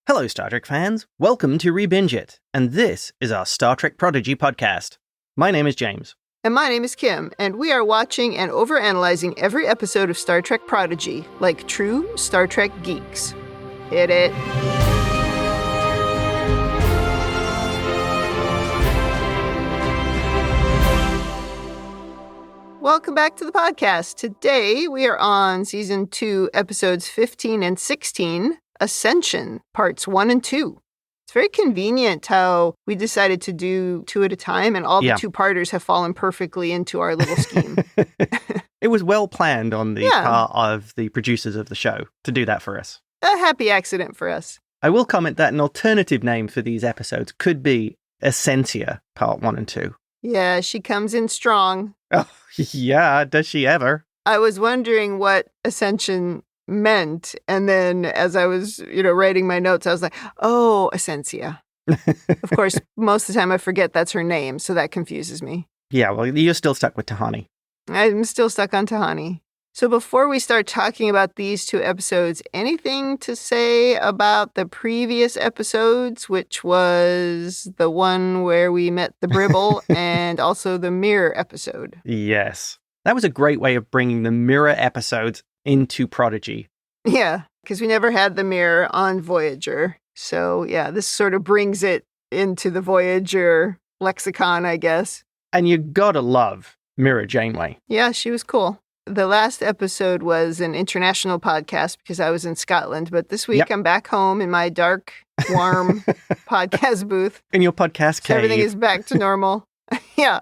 Hello, Star Trek fans. Welcome to ReBingeIt, and this is our Star Trek Prodigy podcast. My name is James. And my name is Kim, and we are watching and overanalyzing every episode of Star Trek Prodigy, like true Star Trek geeks. Hit it. Welcome back to the podcast. Today we are on Season 2, Episodes 15 and 16, Ascension, Parts 1 and 2. It's very convenient how we decided to do two at a time, and all the two-parters have fallen perfectly into our little scheme. It was well planned on the part of the producers of the show to do that for us. A happy accident for us. I will comment that an alternative name for these episodes could be Asencia, Part 1 and 2. Yeah, she comes in strong. Oh, yeah, does she ever? I was wondering what Ascension meant, and then as I was, writing my notes, I was like, oh, Asencia. Of course, most of the time I forget that's her name, so that confuses me. Yeah, well, you're still stuck with Tahani. I'm still stuck on Tahani. So before we start talking about these two episodes, anything to say about the previous episodes, which was the one where we met the Bribble and also the Mirror episode? Yes. That was a great way of bringing the Mirror episodes into Prodigy. Yeah, because we never had the Mirror on Voyager. So yeah, this sort of brings it into the Voyager lexicon, I guess. And you gotta love Mirror Janeway. Yeah, she was cool. The last episode was an international podcast because I was in Scotland, but this week I'm back home in my dark, warm podcast booth. In your podcast cave. Everything is back to normal. Yeah.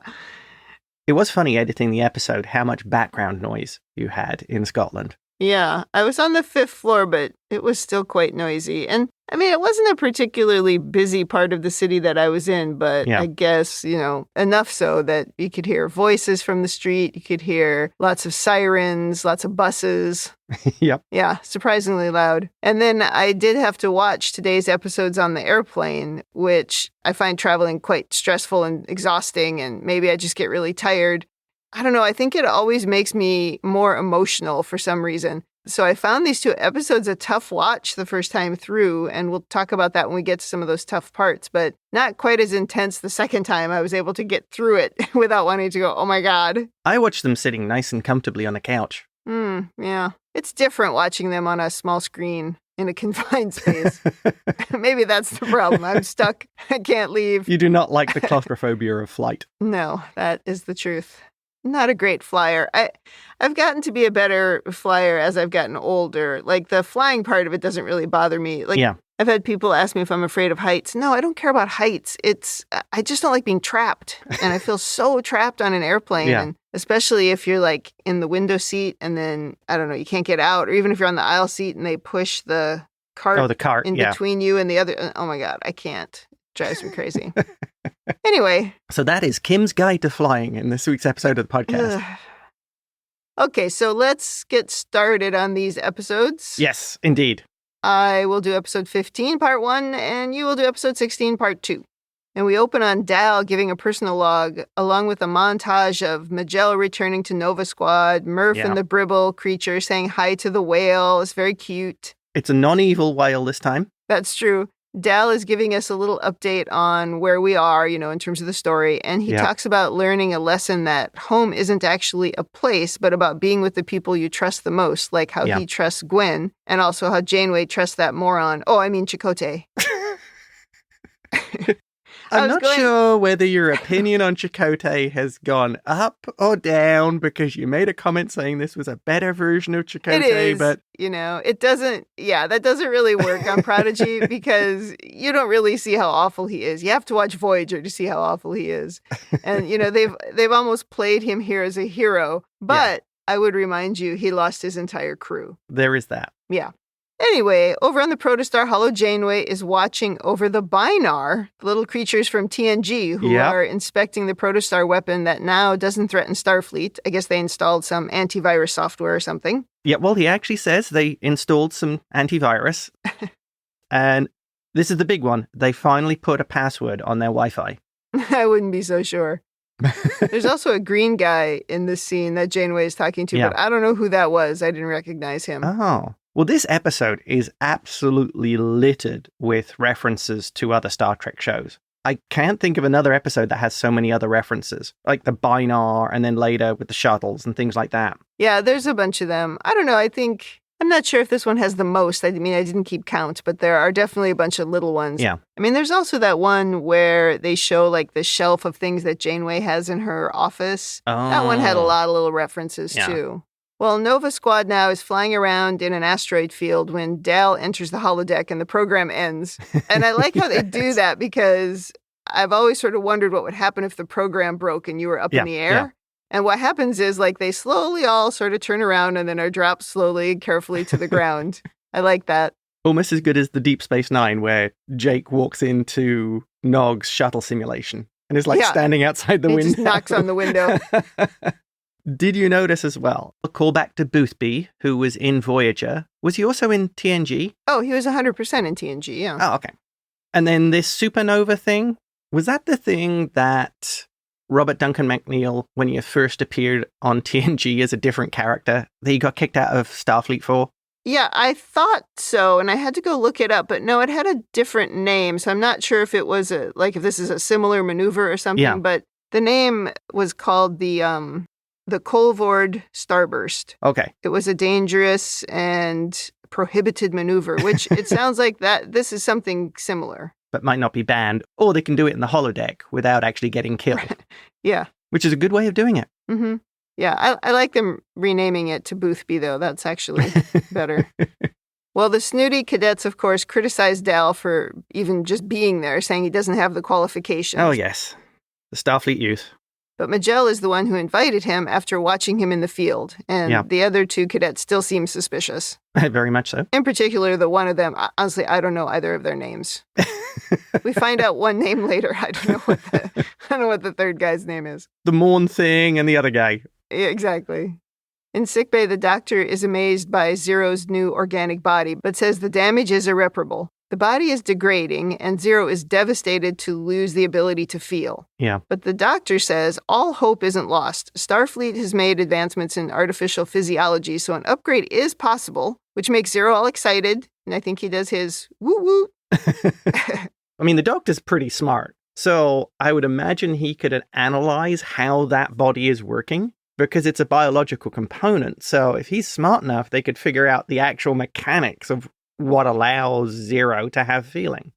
It was funny editing the episode how much background noise you had in Scotland. Yeah, I was on the 5th floor, but it was still quite noisy. And I mean, it wasn't a particularly busy part of the city that I was in, but I guess, enough so that you could hear voices from the street. You could hear lots of sirens, lots of buses. Yep. Yeah, surprisingly loud. And then I did have to watch today's episodes on the airplane, which I find traveling quite stressful and exhausting, and maybe I just get really tired. I don't know, I think it always makes me more emotional for some reason. So I found these two episodes a tough watch the first time through, and we'll talk about that when we get to some of those tough parts, but not quite as intense the second time. I was able to get through it without wanting to go, oh my God. I watched them sitting nice and comfortably on a couch. Yeah. It's different watching them on a small screen in a confined space. Maybe that's the problem. I'm stuck. I can't leave. You do not like the claustrophobia of flight. No, that is the truth. Not a great flyer. I've gotten to be a better flyer as I've gotten older. Like, the flying part of it doesn't really bother me. Like, I've had people ask me if I'm afraid of heights. No, I don't care about heights. I just don't like being trapped. And I feel so trapped on an airplane. And especially if you're like in the window seat and then, I don't know, you can't get out. Or even if you're on the aisle seat and they push the cart, in between you and the other. Oh my God, I can't. Drives me crazy. Anyway. So that is Kim's Guide to Flying in this week's episode of the podcast. Okay, so let's get started on these episodes. Yes, indeed. I will do episode 15, part 1, and you will do episode 16, part 2. And we open on Dal giving a personal log, along with a montage of Magella returning to Nova Squad, Murph and the Bribble creature saying hi to the whale. It's very cute. It's a non-evil whale this time. That's true. Dal is giving us a little update on where we are, in terms of the story. And he talks about learning a lesson that home isn't actually a place, but about being with the people you trust the most, like how he trusts Gwen, and also how Janeway trusts that moron. Oh, I mean Chakotay. I'm not sure whether your opinion on Chakotay has gone up or down because you made a comment saying this was a better version of Chakotay. It is, but it doesn't, that doesn't really work on Prodigy because you don't really see how awful he is. You have to watch Voyager to see how awful he is. And, they've almost played him here as a hero, but I would remind you, he lost his entire crew. There is that. Yeah. Anyway, over on the Protostar, Hollow Janeway is watching over the Binar, the little creatures from TNG who are inspecting the Protostar weapon that now doesn't threaten Starfleet. I guess they installed some antivirus software or something. Yeah, well, he actually says they installed some antivirus. And this is the big one. They finally put a password on their Wi-Fi. I wouldn't be so sure. There's also a green guy in this scene that Janeway is talking to, but I don't know who that was. I didn't recognize him. Oh. Well, this episode is absolutely littered with references to other Star Trek shows. I can't think of another episode that has so many other references, like the Binar and then later with the shuttles and things like that. Yeah, there's a bunch of them. I don't know. I'm not sure if this one has the most. I mean, I didn't keep count, but there are definitely a bunch of little ones. Yeah. I mean, there's also that one where they show like the shelf of things that Janeway has in her office. Oh. That one had a lot of little references too. Well, Nova Squad now is flying around in an asteroid field when Dal enters the holodeck and the program ends. And I like how they do that because I've always sort of wondered what would happen if the program broke and you were up in the air. Yeah. And what happens is like they slowly all sort of turn around and then are dropped slowly and carefully to the ground. I like that. Almost as good as the Deep Space Nine where Jake walks into Nog's shuttle simulation and is like standing outside the window. He just knocks on the window. Did you notice as well, a callback to Boothby, who was in Voyager? Was he also in TNG? Oh, he was 100% in TNG, yeah. Oh, okay. And then this supernova thing, was that the thing that Robert Duncan McNeil, when he first appeared on TNG as a different character, that he got kicked out of Starfleet for? Yeah, I thought so, and I had to go look it up, but no, it had a different name, so I'm not sure if it was if this is a similar maneuver or something, but the name was called the Colvord Starburst. Okay. It was a dangerous and prohibited maneuver, which it sounds like that this is something similar. But might not be banned, or they can do it in the holodeck without actually getting killed. Yeah. Which is a good way of doing it. Mm-hmm. Yeah, I like them renaming it to Boothby, though. That's actually better. Well, the snooty cadets, of course, criticized Dal for even just being there, saying he doesn't have the qualifications. Oh, yes. The Starfleet youth. But Majel is the one who invited him after watching him in the field, and the other two cadets still seem suspicious. Very much so. In particular, the one of them, honestly, I don't know either of their names. We find out one name later. I don't know what the third guy's name is. The Morn thing and the other guy. Yeah, exactly. In sickbay, the doctor is amazed by Zero's new organic body, but says the damage is irreparable. The body is degrading, and Zero is devastated to lose the ability to feel. Yeah. But the doctor says all hope isn't lost. Starfleet has made advancements in artificial physiology, so an upgrade is possible, which makes Zero all excited, and I think he does his woo-woo. I mean, the doctor's pretty smart, so I would imagine he could analyze how that body is working, because it's a biological component. So if he's smart enough, they could figure out the actual mechanics of what allows Zero to have feeling.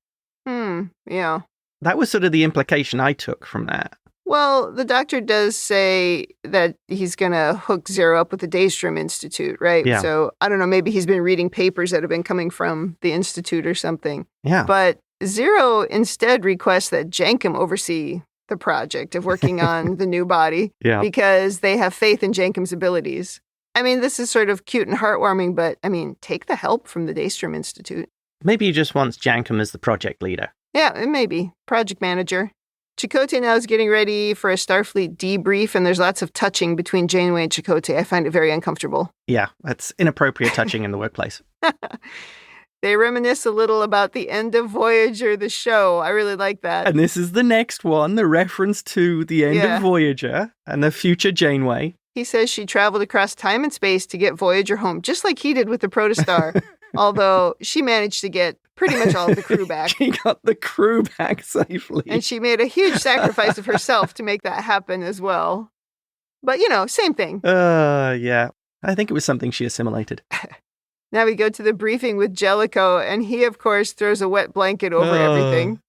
Yeah. That was sort of the implication I took from that. Well, the doctor does say that he's going to hook Zero up with the Daystrom Institute, right? Yeah. So, I don't know, maybe he's been reading papers that have been coming from the Institute or something. Yeah. But Zero instead requests that Jankum oversee the project of working on the new body because they have faith in Jankum's abilities. I mean, this is sort of cute and heartwarming, but, I mean, take the help from the Daystrom Institute. Maybe he just wants Jankum as the project leader. Yeah, maybe. Project manager. Chakotay now is getting ready for a Starfleet debrief, and there's lots of touching between Janeway and Chakotay. I find it very uncomfortable. Yeah, that's inappropriate touching in the workplace. They reminisce a little about the end of Voyager, the show. I really like that. And this is the next one, the reference to the end of Voyager and the future Janeway. He says she traveled across time and space to get Voyager home, just like he did with the Protostar. Although she managed to get pretty much all of the crew back. She got the crew back safely. And she made a huge sacrifice of herself to make that happen as well. But, same thing. Yeah. I think it was something she assimilated. Now we go to the briefing with Jellicoe, and he, of course, throws a wet blanket over everything.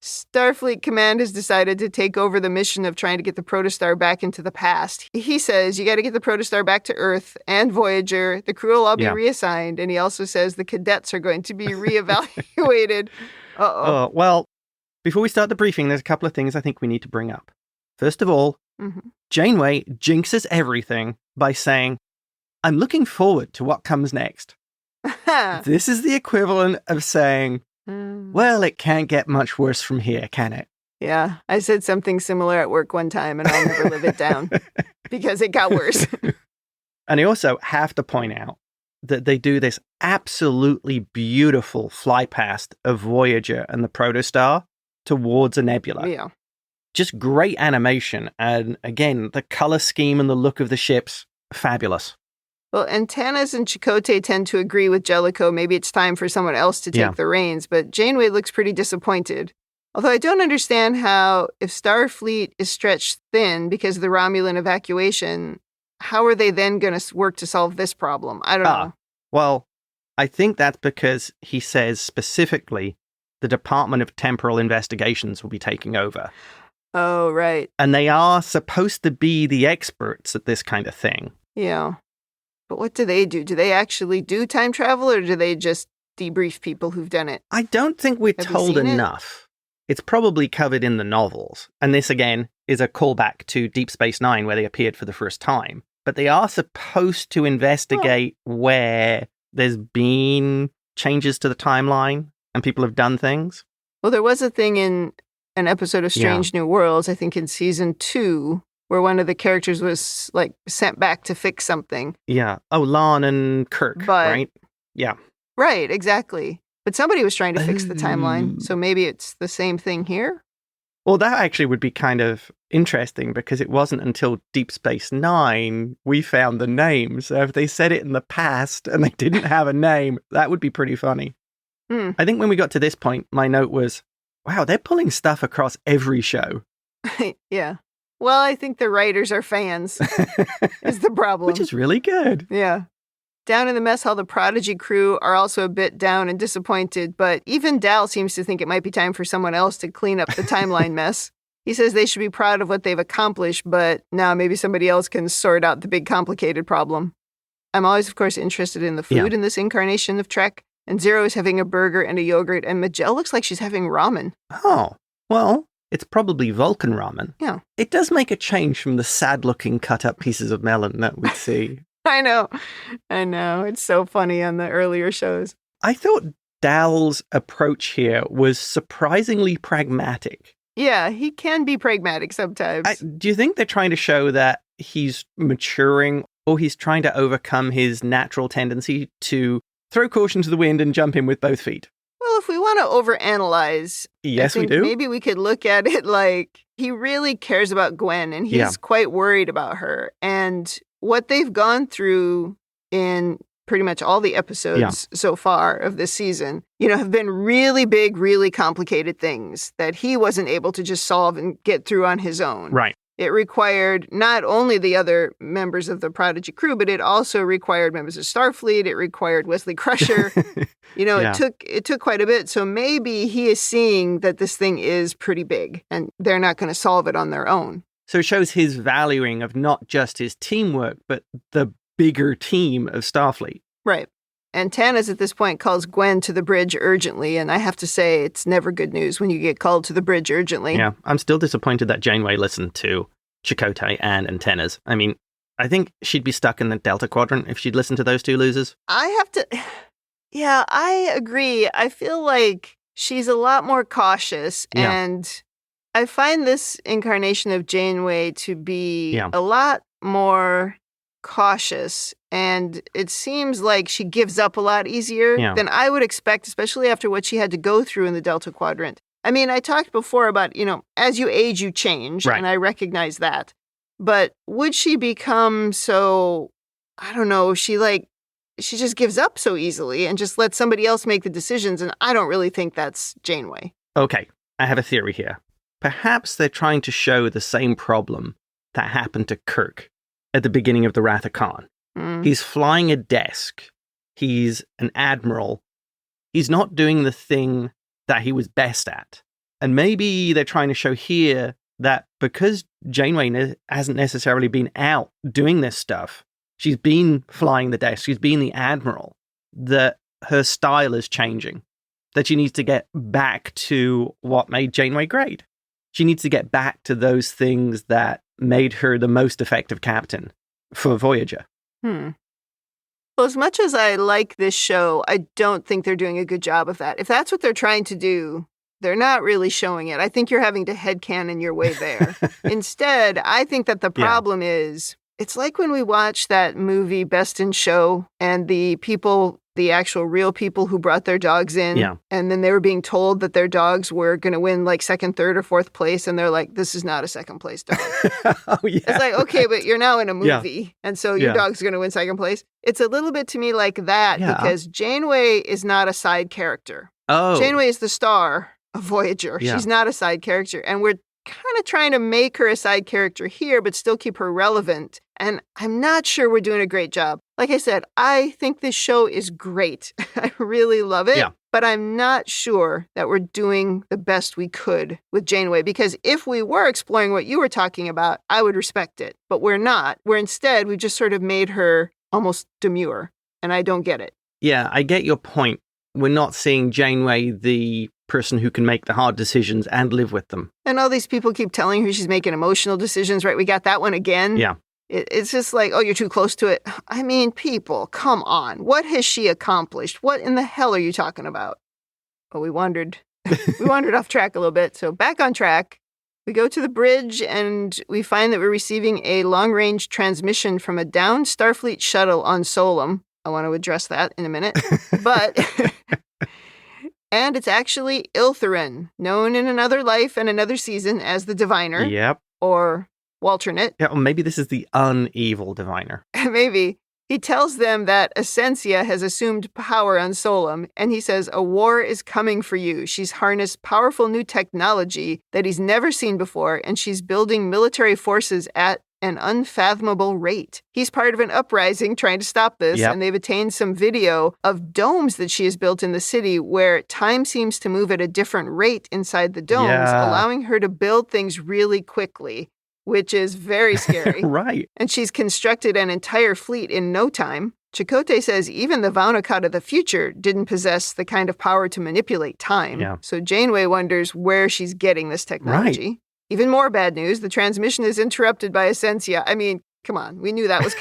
Starfleet Command has decided to take over the mission of trying to get the Protostar back into the past. He says, you got to get the Protostar back to Earth and Voyager. The crew will all be reassigned. And he also says the cadets are going to be reevaluated. Well, before we start the briefing, there's a couple of things I think we need to bring up. First of all, Janeway jinxes everything by saying, I'm looking forward to what comes next. This is the equivalent of saying, well, it can't get much worse from here, can it? Yeah, I said something similar at work one time, and I'll never live it down because it got worse. And I also have to point out that they do this absolutely beautiful fly past of Voyager and the Protostar towards a nebula. Yeah. Just great animation. And again, the color scheme and the look of the ships, fabulous. Well, and Tanis and Chakotay tend to agree with Jellicoe. Maybe it's time for someone else to take the reins, but Janeway looks pretty disappointed. Although I don't understand how, if Starfleet is stretched thin because of the Romulan evacuation, how are they then going to work to solve this problem? I don't know. Well, I think that's because he says specifically the Department of Temporal Investigations will be taking over. Oh, right. And they are supposed to be the experts at this kind of thing. Yeah. But what do they do? Do they actually do time travel, or do they just debrief people who've done it? I don't think we're told enough. It's probably covered in the novels. And this, again, is a callback to Deep Space Nine, where they appeared for the first time. But they are supposed to investigate where there's been changes to the timeline and people have done things. Well, there was a thing in an episode of Strange New Worlds, I think in season 2, where one of the characters was sent back to fix something. Yeah. Oh, Lon and Kirk, right? Yeah. Right, exactly. But somebody was trying to fix the timeline, so maybe it's the same thing here? Well, that actually would be kind of interesting, because it wasn't until Deep Space Nine we found the name. So if they said it in the past and they didn't have a name, that would be pretty funny. I think when we got to this point, my note was, wow, they're pulling stuff across every show. Yeah. Well, I think the writers are fans, is the problem. Which is really good. Yeah. Down in the mess hall, the Prodigy crew are also a bit down and disappointed, but even Dal seems to think it might be time for someone else to clean up the timeline mess. He says they should be proud of what they've accomplished, but now maybe somebody else can sort out the big complicated problem. I'm always, of course, interested in the food in this incarnation of Trek, and Zero is having a burger and a yogurt, and Majel looks like she's having ramen. Oh, well, it's probably Vulcan ramen. Yeah. It does make a change from the sad-looking cut-up pieces of melon that we'd see. I know. It's so funny on the earlier shows. I thought Dal's approach here was surprisingly pragmatic. Yeah, he can be pragmatic sometimes. Do you think they're trying to show that he's maturing, or he's trying to overcome his natural tendency to throw caution to the wind and jump in with both feet? Well, if we want to overanalyze, yes, we do. Maybe we could look at it like he really cares about Gwen, and he's quite worried about her. And what they've gone through in pretty much all the episodes so far of this season, have been really big, really complicated things that he wasn't able to just solve and get through on his own. Right. It required not only the other members of the Prodigy crew, but it also required members of Starfleet. It required Wesley Crusher. It took quite a bit. So maybe he is seeing that this thing is pretty big and they're not going to solve it on their own. So it shows his valuing of not just his teamwork, but the bigger team of Starfleet. Right. And Tanis at this point calls Gwen to the bridge urgently, and I have to say it's never good news when you get called to the bridge urgently. Yeah, I'm still disappointed that Janeway listened to Chakotay and Tanis. I mean, I think she'd be stuck in the Delta Quadrant if she'd listened to those two losers. Yeah, I agree. I feel like she's a lot more cautious, and I find this incarnation of Janeway to be a lot more cautious, and it seems like she gives up a lot easier than I would expect, especially after what she had to go through in the Delta Quadrant. I mean, I talked before about, as you age, you change, and I recognize that. But would she become so, I don't know, she just gives up so easily and just lets somebody else make the decisions, and I don't really think that's Janeway. Okay, I have a theory here. Perhaps they're trying to show the same problem that happened to Kirk at the beginning of the Wrath of Khan. He's flying a desk. He's an admiral. He's not doing the thing that he was best at. And maybe they're trying to show here that because Janeway hasn't necessarily been out doing this stuff, she's been flying the desk, she's been the admiral, that her style is changing, that she needs to get back to what made Janeway great. She needs to get back to those things that made her the most effective captain for Voyager. Well, as much as I like this show, I don't think they're doing a good job of that. If that's what they're trying to do, they're not really showing it. I think you're having to headcanon your way there. Instead, I think that the problem is, it's like when we watch that movie Best in Show and the people the actual real people who brought their dogs in. Yeah. And then they were being told that their dogs were going to win like second, third, or fourth place. And they're like, this is not a second place dog. Oh, yeah. It's like, okay, but you're now in a movie. And so your dog's going to win second place. It's a little bit to me like that because Janeway is not a side character. Oh. Janeway is the star of Voyager. Yeah. She's not a side character. And we're kind of trying to make her a side character here, but still keep her relevant. And I'm not sure we're doing a great job. Like I said, I think this show is great. I really love it. Yeah. But I'm not sure that we're doing the best we could with Janeway, because if we were exploring what you were talking about, I would respect it. But we're not. We've just sort of made her almost demure, and I don't get it. Yeah, I get your point. We're not seeing Janeway the person who can make the hard decisions and live with them. And all these people keep telling her she's making emotional decisions, right? We got that one again. Yeah. It's just like, oh, you're too close to it. I mean, people, come on. What has she accomplished? What in the hell are you talking about? Oh, we wandered off track a little bit. So back on track. We go to the bridge and we find that we're receiving a long-range transmission from a downed Starfleet shuttle on Solum. I want to address that in a minute. But, and it's actually Iltherin, known in another life and another season as the Diviner. Yep. Or Walternate. Yeah, or maybe this is the unevil Diviner. Maybe. He tells them that Asencia has assumed power on Solum, and he says a war is coming for you. She's harnessed powerful new technology that he's never seen before, and she's building military forces at an unfathomable rate. He's part of an uprising trying to stop this, and they've attained some video of domes that she has built in the city where time seems to move at a different rate inside the domes, allowing her to build things really quickly, which is very scary. Right. And she's constructed an entire fleet in no time. Chakotay says even the Vaunakat of the future didn't possess the kind of power to manipulate time. Yeah. So Janeway wonders where she's getting this technology. Right. Even more bad news, the transmission is interrupted by Asencia. I mean, come on, we knew that was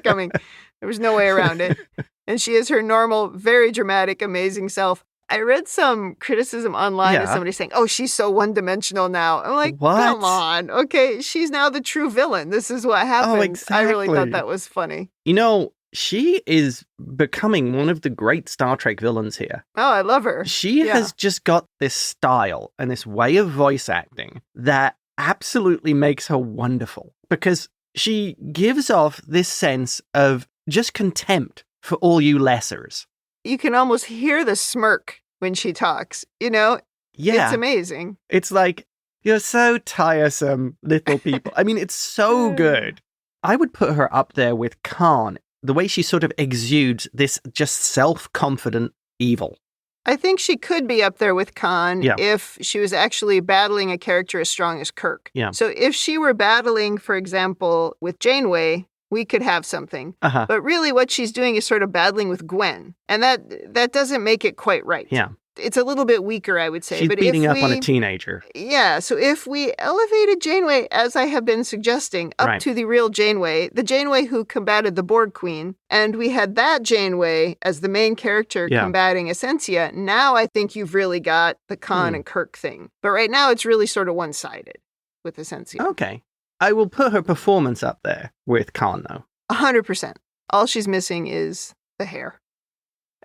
coming. There was no way around it. And she is her normal, very dramatic, amazing self. I read some criticism online of somebody saying, oh, she's so one-dimensional now. I'm like, what? Come on. Okay, she's now the true villain. This is what happens. Oh, exactly. I really thought that was funny. You know, she is becoming one of the great Star Trek villains here. Oh, I love her. She has just got this style and this way of voice acting that absolutely makes her wonderful, because she gives off this sense of just contempt for all you lessers. You can almost hear the smirk when she talks, you know? Yeah. It's amazing. It's like, you're so tiresome, little people. I mean, it's so good. I would put her up there with Khan, the way she sort of exudes this just self-confident evil. I think she could be up there with Khan if she was actually battling a character as strong as Kirk. Yeah. So if she were battling, for example, with Janeway, we could have something. But really what she's doing is sort of battling with Gwen. And that doesn't make it quite right. Yeah. It's a little bit weaker, I would say. She's but beating up on a teenager. Yeah, so if we elevated Janeway, as I have been suggesting, up to the real Janeway, the Janeway who combated the Borg Queen, and we had that Janeway as the main character combating Asencia, now I think you've really got the Khan and Kirk thing. But right now it's really sort of one-sided with Asencia. Okay. I will put her performance up there with Khan, though. 100%. All she's missing is the hair.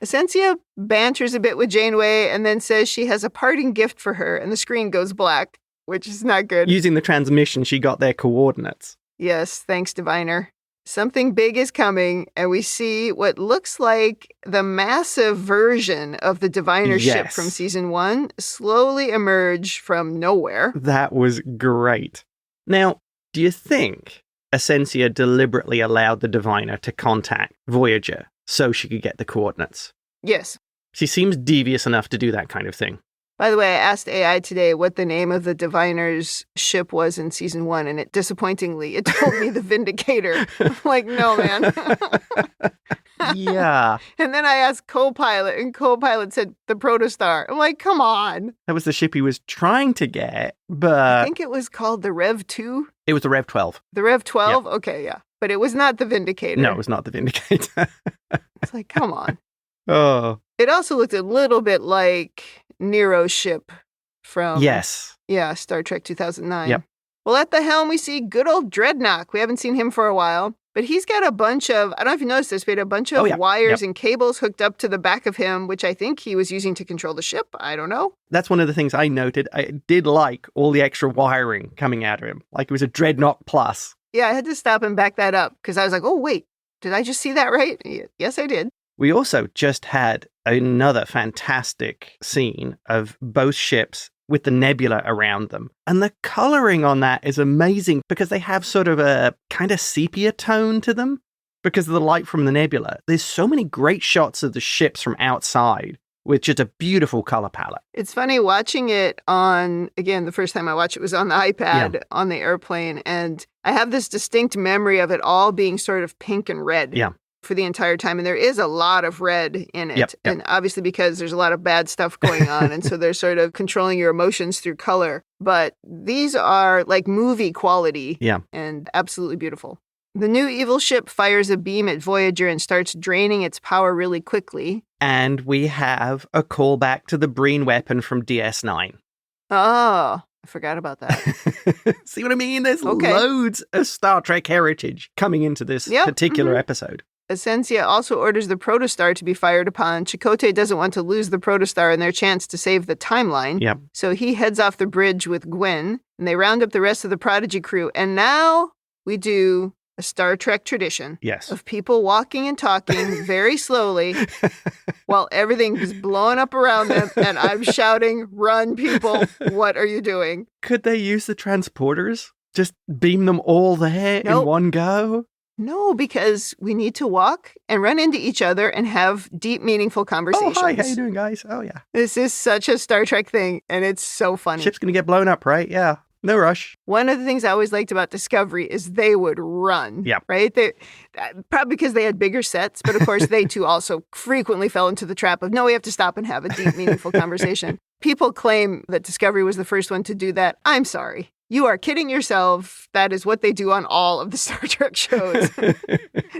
Asencia banters a bit with Janeway and then says she has a parting gift for her, and the screen goes black, which is not good. Using the transmission, she got their coordinates. Yes, thanks, Diviner. Something big is coming, and we see what looks like the massive version of the Diviner ship from season 1 slowly emerge from nowhere. That was great. Now, do you think Asencia deliberately allowed the Diviner to contact Voyager so she could get the coordinates? Yes. She seems devious enough to do that kind of thing. By the way, I asked AI today what the name of the Diviner's ship was in season 1, and it disappointingly told me the Vindicator. I'm like, no, man. Yeah. And then I asked Co-Pilot, and Co-Pilot said the Protostar. I'm like, come on. That was the ship he was trying to get, but I think it was called the Rev 2. It was the Rev 12. The Rev 12? Yep. Okay, yeah. But it was not the Vindicator. No, it was not the Vindicator. It's like, come on. Oh. It also looked a little bit like Nero's ship from Star Trek 2009. Yep. Well, at the helm, we see good old Dreadnought. We haven't seen him for a while, But he's got a bunch of, I don't know if you noticed this, but he had a bunch of wires and cables hooked up to the back of him, which I think he was using to control the ship. I don't know. That's one of the things I noted. I did like all the extra wiring coming out of him. Like it was a Dreadnought Plus. Yeah, I had to stop and back that up because I was like, oh, wait, did I just see that right? Yes, I did. We also just had another fantastic scene of both ships with the nebula around them. And the coloring on that is amazing because they have sort of a kind of sepia tone to them because of the light from the nebula. There's so many great shots of the ships from outside with just a beautiful color palette. It's funny watching it on, again, the first time I watched it was on the iPad on the airplane. And I have this distinct memory of it all being sort of pink and red. Yeah. For the entire time. And there is a lot of red in it. Yep. And obviously because there's a lot of bad stuff going on. And so they're sort of controlling your emotions through color. But these are like movie quality and absolutely beautiful. The new evil ship fires a beam at Voyager and starts draining its power really quickly. And we have a callback to the Breen weapon from DS9. Oh, I forgot about that. See what I mean? There's loads of Star Trek heritage coming into this particular episode. Asencia also orders the Protostar to be fired upon. Chakotay doesn't want to lose the Protostar and their chance to save the timeline. Yep. So he heads off the bridge with Gwen, and they round up the rest of the Prodigy crew. And now we do a Star Trek tradition of people walking and talking very slowly while everything is blowing up around them. And I'm shouting, run, people. What are you doing? Could they use the transporters? Just beam them all there in one go? No, because we need to walk and run into each other and have deep, meaningful conversations. Oh, hi, how you doing, guys? Oh, yeah. This is such a Star Trek thing, and it's so funny. Ship's going to get blown up, right? Yeah. No rush. One of the things I always liked about Discovery is they would run. Yeah. Right? They probably because they had bigger sets, but of course they too also frequently fell into the trap of, no, we have to stop and have a deep, meaningful conversation. People claim that Discovery was the first one to do that. I'm sorry. You are kidding yourself. That is what they do on all of the Star Trek shows.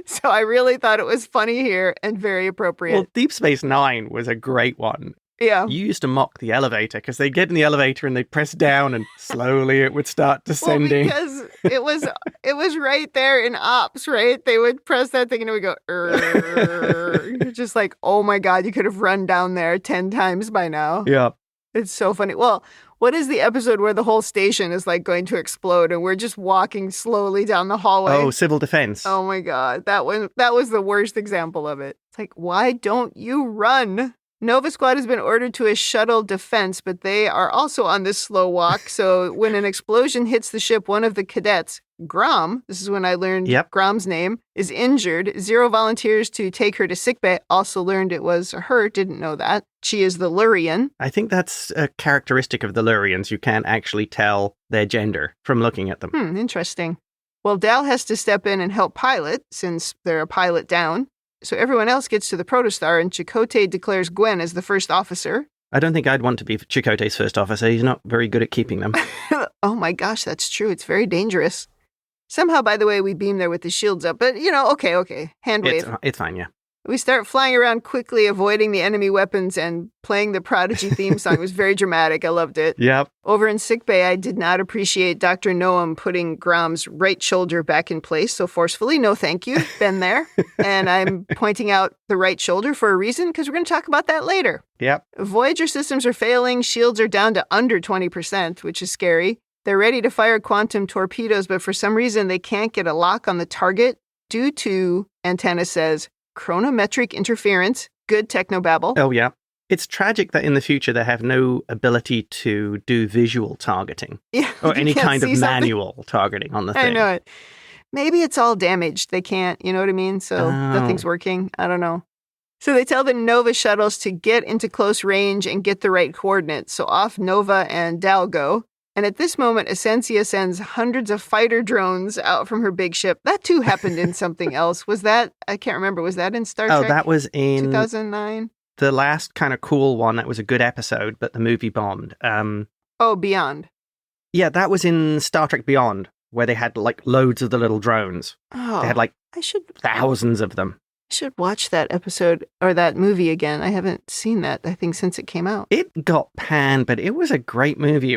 So I really thought it was funny here and very appropriate. Well, Deep Space Nine was a great one. Yeah. You used to mock the elevator because they'd get in the elevator and they'd press down and slowly it would start descending. Well, because it was right there in ops, right? They would press that thing and it would go, You're just like, oh my God, you could have run down there 10 times by now. Yeah. It's so funny. Well, what is the episode where the whole station is like going to explode and we're just walking slowly down the hallway? Oh, Civil Defense. Oh my God. That was the worst example of it. It's like, why don't you run? Nova Squad has been ordered to a shuttle defense, but they are also on this slow walk. So when an explosion hits the ship, one of the cadets, Grom, this is when I learned Grom's name, is injured. 0 volunteers to take her to sickbay. Also learned it was her. Didn't know that. She is the Lurian. I think that's a characteristic of the Lurians. You can't actually tell their gender from looking at them. Interesting. Well, Dal has to step in and help pilot since they're a pilot down. So everyone else gets to the Protostar, and Chakotay declares Gwen as the first officer. I don't think I'd want to be Chakotay's first officer. He's not very good at keeping them. Oh my gosh, that's true. It's very dangerous. Somehow, by the way, we beam there with the shields up. But, okay. Hand wave. It's fine, yeah. We start flying around quickly, avoiding the enemy weapons and playing the Prodigy theme song. It was very dramatic. I loved it. Yep. Over in sickbay, I did not appreciate Dr. Noam putting Grom's right shoulder back in place so forcefully. No, thank you. Been there. And I'm pointing out the right shoulder for a reason because we're going to talk about that later. Yep. Voyager systems are failing. Shields are down to under 20%, which is scary. They're ready to fire quantum torpedoes, but for some reason they can't get a lock on the target due to, Antenna says, chronometric interference. Good technobabble. Oh, yeah. It's tragic that in the future they have no ability to do visual targeting. Yeah, or any kind of manual targeting on the thing. I know it. Maybe it's all damaged. They can't, you know what I mean? So nothing's working. I don't know. So they tell the Nova shuttles to get into close range and get the right coordinates. So off Nova and Dal go. And at this moment, Asencia sends hundreds of fighter drones out from her big ship. That too happened in something else. Was that, I can't remember, was that in Star Trek? Oh, that was in 2009? The last kind of cool one. That was a good episode, but the movie bombed. Beyond. Yeah, that was in Star Trek Beyond, where they had like loads of the little drones. Oh, they had like thousands of them. I should watch that episode or that movie again. I haven't seen that, I think, since it came out. It got panned, but it was a great movie.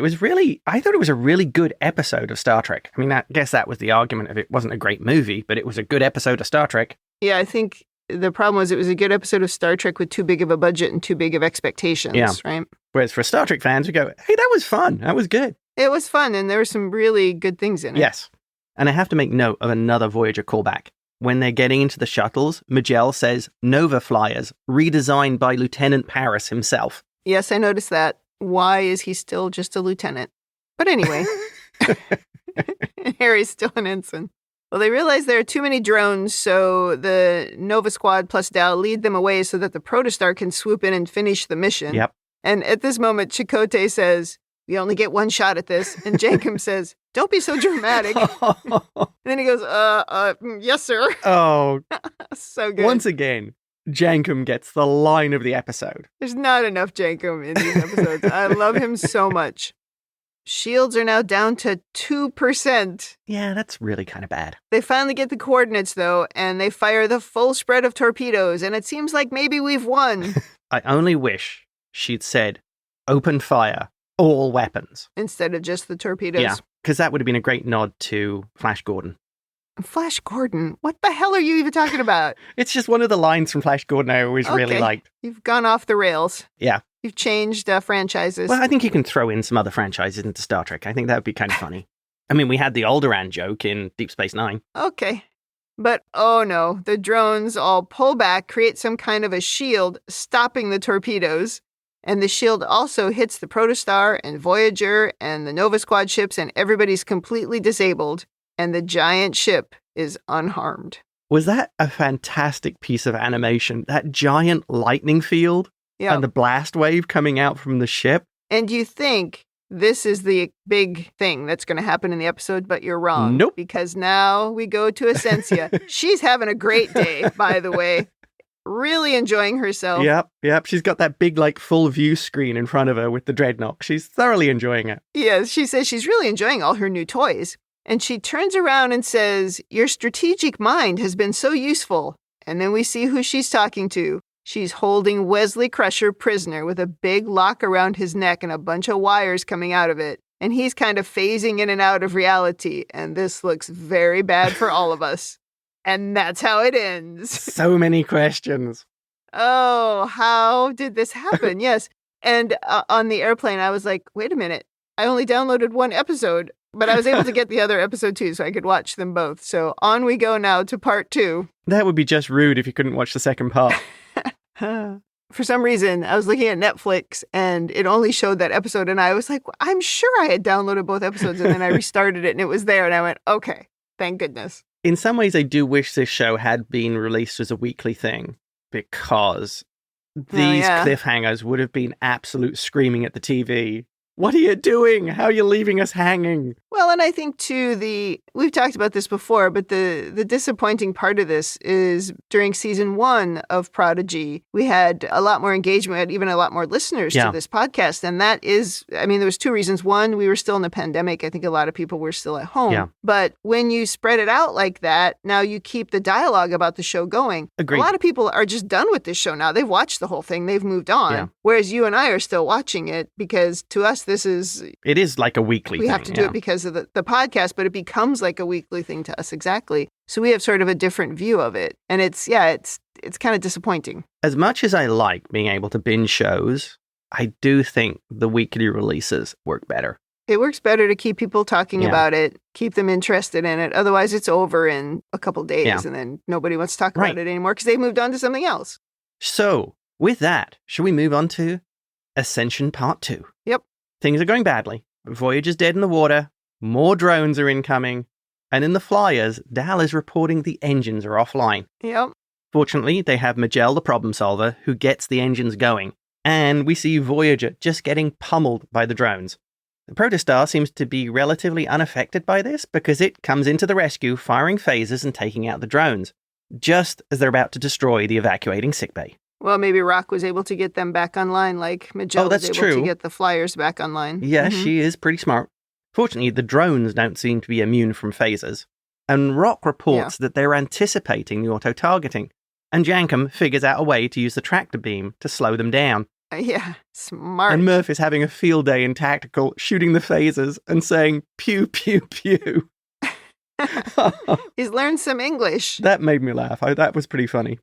I thought it was a really good episode of Star Trek. I mean, I guess that was the argument of it wasn't a great movie, but it was a good episode of Star Trek. Yeah, I think the problem was it was a good episode of Star Trek with too big of a budget and too big of expectations, right? Whereas for Star Trek fans, we go, hey, that was fun. That was good. It was fun, and there were some really good things in it. Yes. And I have to make note of another Voyager callback. When they're getting into the shuttles, Majel says, Nova flyers, redesigned by Lieutenant Paris himself. Yes, I noticed that. Why is he still just a lieutenant? But anyway, Harry's still an ensign. Well, they realize there are too many drones, so the Nova Squad plus Dal lead them away so that the Protostar can swoop in and finish the mission. Yep. And at this moment, Chakotay says, we only get one shot at this. And Jankum says, don't be so dramatic. And then he goes, yes, sir. Oh. So good. Once again, Jankum gets the line of the episode. There's not enough Jankum in these episodes. I love him so much. Shields are now down to 2%. Yeah, that's really kind of bad. They finally get the coordinates, though, and they fire the full spread of torpedoes, and it seems like maybe we've won. I only wish she'd said, open fire, all weapons. Instead of just the torpedoes. Yeah, because that would have been a great nod to Flash Gordon. Flash Gordon? What the hell are you even talking about? It's just one of the lines from Flash Gordon I always really liked. You've gone off the rails. Yeah. You've changed franchises. Well, I think you can throw in some other franchises into Star Trek. I think that would be kind of funny. I mean, we had the Alderaan joke in Deep Space Nine. Okay. But, oh no, the drones all pull back, create some kind of a shield, stopping the torpedoes. And the shield also hits the Protostar and Voyager and the Nova Squad ships, and everybody's completely disabled. And the giant ship is unharmed. Was that a fantastic piece of animation? That giant lightning field? Yeah. And the blast wave coming out from the ship? And you think this is the big thing that's going to happen in the episode, but you're wrong. Nope. Because now we go to Asencia. She's having a great day, by the way. Really enjoying herself. Yep. She's got that big, full view screen in front of her with the dreadnought. She's thoroughly enjoying it. Yes, she says she's really enjoying all her new toys. And she turns around and says, your strategic mind has been so useful. And then we see who she's talking to. She's holding Wesley Crusher prisoner with a big lock around his neck and a bunch of wires coming out of it. And he's kind of phasing in and out of reality. And this looks very bad for all of us. And that's how it ends. So many questions. Oh, how did this happen? Yes. And on the airplane, I was like, wait a minute. I only downloaded one episode, but I was able to get the other episode too, so I could watch them both. So on we go now to part 2. That would be just rude if you couldn't watch the second part. For some reason, I was looking at Netflix and it only showed that episode. And I was like, I'm sure I had downloaded both episodes. And then I restarted it and it was there. And I went, okay, thank goodness. In some ways, I do wish this show had been released as a weekly thing because these cliffhangers would have been absolute screaming at the TV. What are you doing? How are you leaving us hanging? Well, and I think, too, we've talked about this before, but the disappointing part of this is during season 1 of Prodigy, we had a lot more engagement, we had even a lot more listeners to this podcast. And that is, I mean, there was 2 reasons. One, we were still in the pandemic. I think a lot of people were still at home. Yeah. But when you spread it out like that, now you keep the dialogue about the show going. Agreed. A lot of people are just done with this show now. They've watched the whole thing. They've moved on. Yeah. Whereas you and I are still watching it because to us, it is like a weekly thing. We have to do it because of the podcast, but it becomes like a weekly thing to us. Exactly. So we have sort of a different view of it. And it's kind of disappointing. As much as I like being able to binge shows, I do think the weekly releases work better. It works better to keep people talking about it, keep them interested in it. Otherwise, it's over in a couple days and then nobody wants to talk about it anymore because they've moved on to something else. So with that, should we move on to Ascension Part 2? Yep. Things are going badly. Voyager's dead in the water. More drones are incoming. And in the flyers, Dal is reporting the engines are offline. Yep. Fortunately, they have Majel, the problem solver, who gets the engines going. And we see Voyager just getting pummeled by the drones. The Protostar seems to be relatively unaffected by this because it comes into the rescue, firing phasers and taking out the drones, just as they're about to destroy the evacuating sickbay. Well, maybe Rock was able to get them back online like Majel was able to get the flyers back online. Yeah, she is pretty smart. Fortunately, the drones don't seem to be immune from phasers. And Rock reports that they're anticipating the auto-targeting. And Jankum figures out a way to use the tractor beam to slow them down. Yeah, smart. And Murph is having a field day in tactical, shooting the phasers and saying, pew, pew, pew. He's learned some English. That made me laugh. That was pretty funny.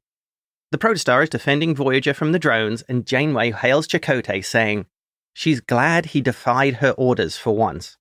The Protostar is defending Voyager from the drones, and Janeway hails Chakotay, saying she's glad he defied her orders for once.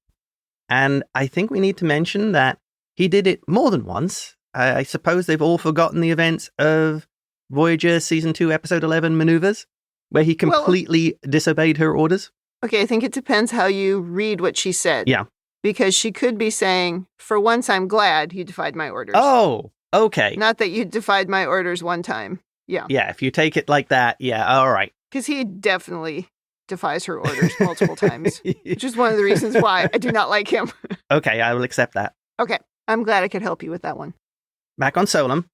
And I think we need to mention that he did it more than once. I suppose they've all forgotten the events of Voyager Season 2, Episode 11, Maneuvers, where he completely disobeyed her orders. Okay, I think it depends how you read what she said. Yeah. Because she could be saying, for once I'm glad you defied my orders. Oh, okay. Not that you defied my orders one time. Yeah. Yeah, if you take it like that, yeah, all right. Because he definitely defies her orders multiple times, which is one of the reasons why I do not like him. Okay, I will accept that. Okay, I'm glad I could help you with that one. Back on Solum,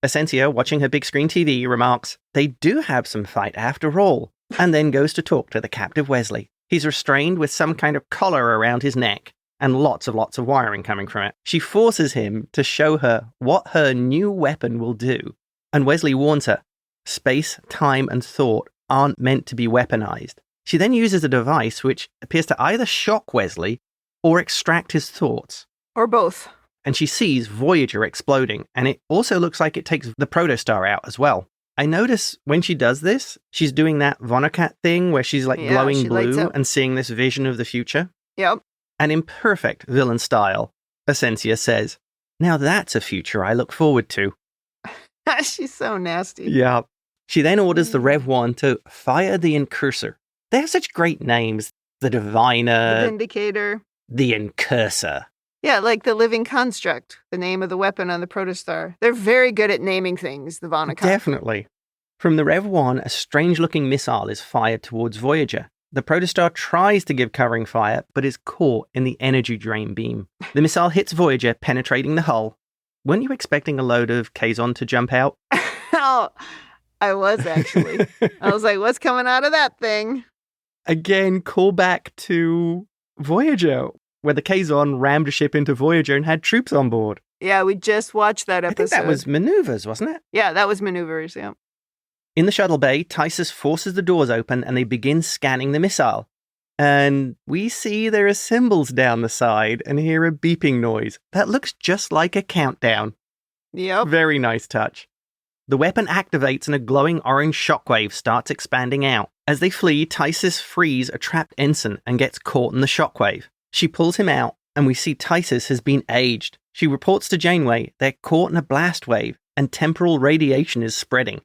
Asencia, watching her big screen TV, remarks, they do have some fight after all, and then goes to talk to the captive Wesley. He's restrained with some kind of collar around his neck, and lots of wiring coming from it. She forces him to show her what her new weapon will do, and Wesley warns her, space, time, and thought aren't meant to be weaponized. She then uses a device which appears to either shock Wesley or extract his thoughts. Or both. And she sees Voyager exploding, and it also looks like it takes the Protostar out as well. I notice when she does this, she's doing that Vonnegut thing where she's glowing blue and seeing this vision of the future. Yep. And in perfect villain style, Asencia says, now that's a future I look forward to. She's so nasty. Yeah. She then orders the Rev 1 to fire the Incursor. They have such great names. The Diviner. The Vindicator. The Incursor. Yeah, like the Living Construct, the name of the weapon on the Protostar. They're very good at naming things, the Vonnegut. Definitely. From the Rev 1, a strange-looking missile is fired towards Voyager. The Protostar tries to give covering fire, but is caught in the energy drain beam. The missile hits Voyager, penetrating the hull. Weren't you expecting a load of Kazon to jump out? Oh, I was actually. I was like, what's coming out of that thing? Again, call back to Voyager, where the Kazon rammed a ship into Voyager and had troops on board. Yeah, we just watched that episode. I think that was Maneuvers, wasn't it? Yeah, that was Maneuvers, yeah. In the shuttle bay, Tysus forces the doors open and they begin scanning the missile. And we see there are symbols down the side and hear a beeping noise. That looks just like a countdown. Yep. Very nice touch. The weapon activates and a glowing orange shockwave starts expanding out. As they flee, Tysus frees a trapped ensign and gets caught in the shockwave. She pulls him out, and we see Tysus has been aged. She reports to Janeway they're caught in a blast wave, and temporal radiation is spreading.